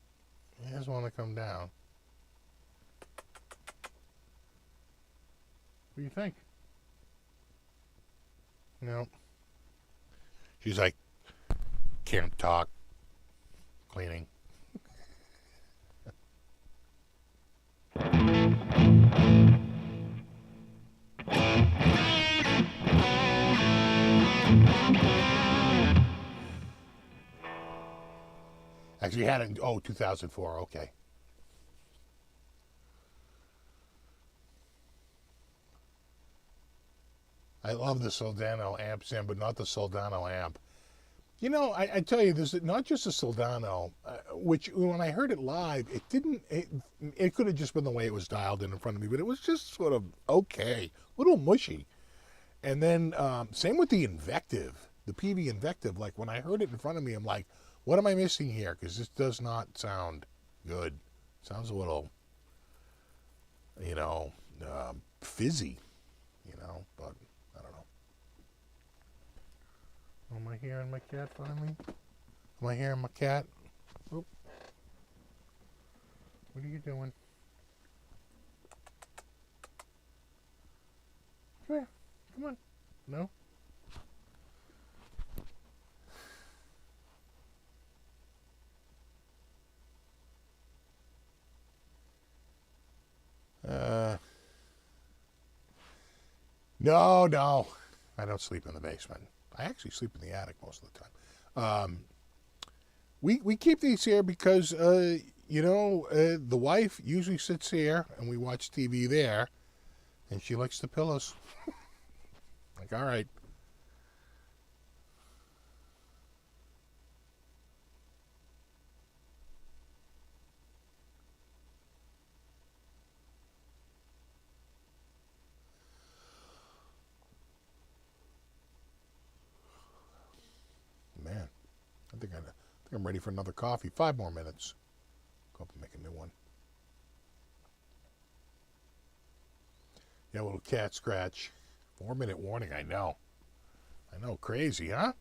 Speaker 1: he doesn't want to come down. What do you think? No. She's like, can't talk. Cleaning. Actually, had it in 2004. Okay. I love the Soldano amp, Sam, but not the Soldano amp. You know, I tell you, there's not just a Soldano, which when I heard it live, it didn't. It could have just been the way it was dialed in front of me, but it was just sort of okay, a little mushy. And then same with the Invective, the PV Invective. Like when I heard it in front of me, I'm like, what am I missing here? Because this does not sound good. It sounds a little, you know, fizzy, you know, but I don't know. Am I hearing my cat finally? Am I hearing my cat? Oop. What are you doing? Come here. Come on. No? No. I don't sleep in the basement. I actually sleep in the attic most of the time. We keep these here because, the wife usually sits here and we watch TV there, and she likes the pillows. Like, all right. Man, I think I'm ready for another coffee. 5 more minutes. Go up and make a new one. Yeah, a little cat scratch. 4-minute warning, I know. Crazy, huh?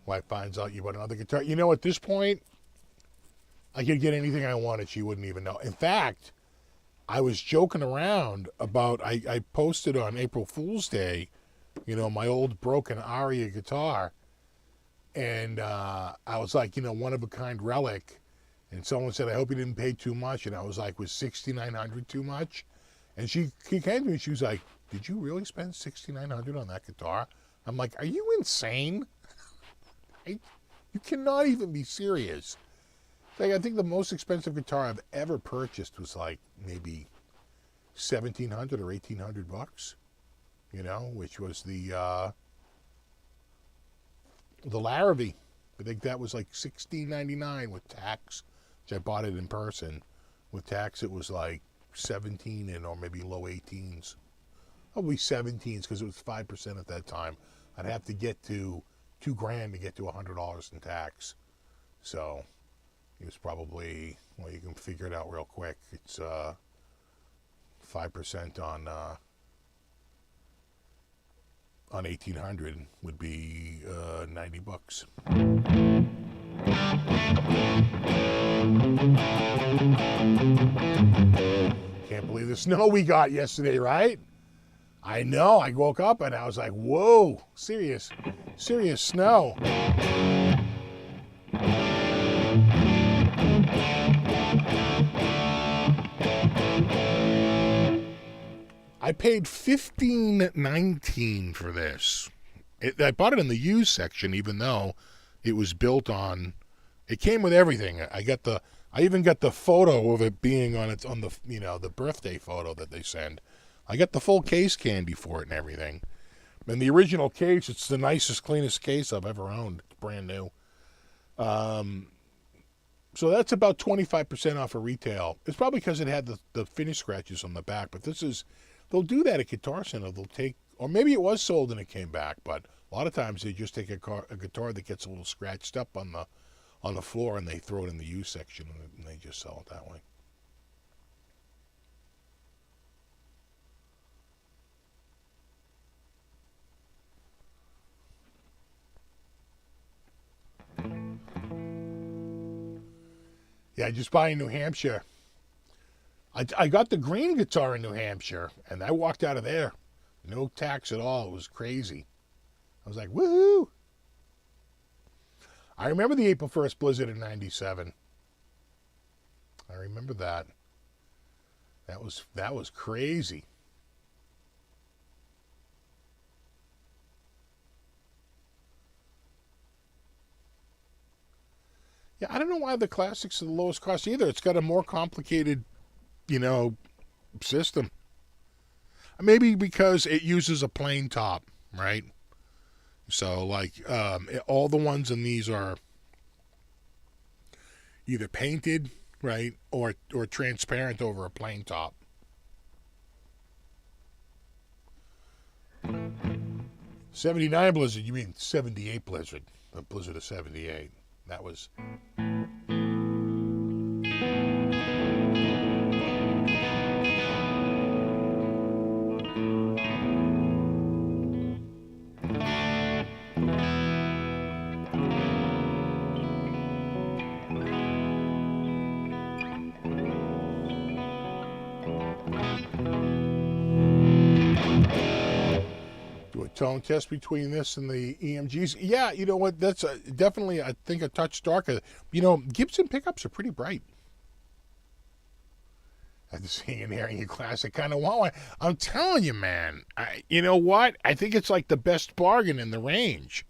Speaker 1: Wife finds out you bought another guitar. You know, at this point, I could get anything I wanted. She wouldn't even know. In fact, I was joking around about, I posted on April Fool's Day, my old broken Aria guitar. And I was like, one-of-a-kind relic. And someone said, I hope you didn't pay too much. And I was like, was $6,900 too much? And she came to me and she was like, did you really spend $6,900 on that guitar? I'm like, are you insane? You cannot even be serious. Like, I think the most expensive guitar I've ever purchased was like maybe $1,700 or $1,800, which was the Larrabee. I think that was like $16.99 with tax, which I bought it in person. With tax, it was like 17 or maybe low 18s. Probably 17s because it was 5% at that time. I'd have to get to $2,000 to get to $100 in tax. So it was probably, well, you can figure it out real quick. It's 5% on 1,800 would be $90. Can't believe the snow we got yesterday, right? I know. I woke up and I was like, whoa, serious snow. I paid $15.19 for this. I bought it in the used section, even though it was built on. It came with everything. I even got the photo of it being on the birthday photo that they send. I got the full case candy for it and everything. And the original case, it's the nicest, cleanest case I've ever owned. It's brand new. So that's about 25% off of retail. It's probably because it had the finish scratches on the back. But they'll do that at Guitar Center. They'll take, or maybe it was sold and it came back. But a lot of times they just take a guitar that gets a little scratched up on the floor and they throw it in the used section and they just sell it that way. Yeah, just buy in New Hampshire. I got the green guitar in New Hampshire, and I walked out of there. No tax at all. It was crazy. I was like, woohoo! I remember the April 1st blizzard in 97. I remember that. That was crazy. Yeah, I don't know why the Classics are the lowest cost either. It's got a more complicated, system. Maybe because it uses a plain top, right? So, all the ones in these are either painted, right, or transparent over a plain top. '79 Blizzard, you mean '78 Blizzard? The Blizzard of '78. That was. Tone test between this and the EMGs. Yeah, you know what? That's definitely, I think, a touch darker. You know, Gibson pickups are pretty bright. After seeing and hearing your classic, kind of want one. I'm telling you, man. You know what? I think it's like the best bargain in the range,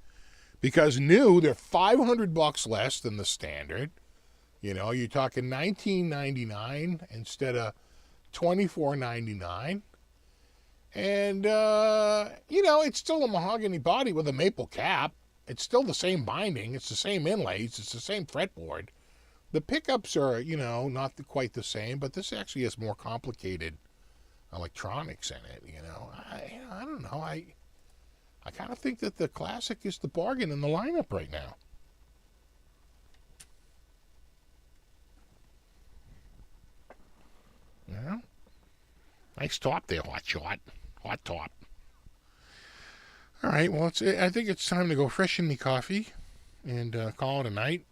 Speaker 1: because new, they're $500 less than the standard. You know, you're talking $19.99 instead of $24.99. And, you know, it's still a mahogany body with a maple cap. It's still the same binding. It's the same inlays. It's the same fretboard. The pickups are, you know, not quite the same, but this actually has more complicated electronics in it, you know. I don't know. I kind of think that the Classic is the bargain in the lineup right now. Yeah. Nice top there, Hot Shot. Hot top. All right, well, I think it's time to go freshen the coffee and call it a night.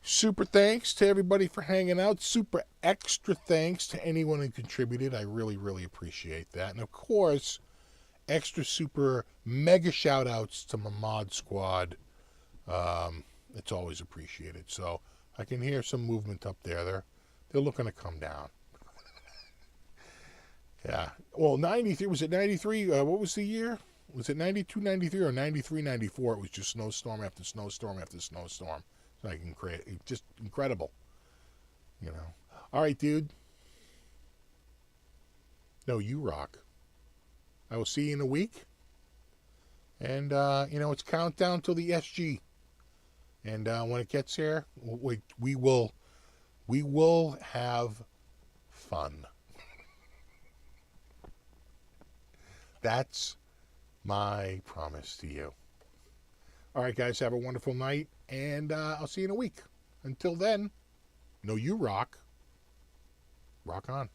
Speaker 1: Super thanks to everybody for hanging out. Super extra thanks to anyone who contributed. I really, really appreciate that. And, of course, extra super mega shout-outs to my mod squad. It's always appreciated. So I can hear some movement up there. They're looking to come down. Yeah. Well, 93, was it 93? What was the year? Was it 92, 93, or 93, 94? It was just snowstorm after snowstorm after snowstorm. So I can create, just incredible. You know. All right, dude. No, you rock. I will see you in a week. And, you know, it's countdown till the SG. And when it gets here, we will have fun. That's my promise to you. All right, guys, have a wonderful night, and I'll see you in a week. Until then, know you rock. Rock on.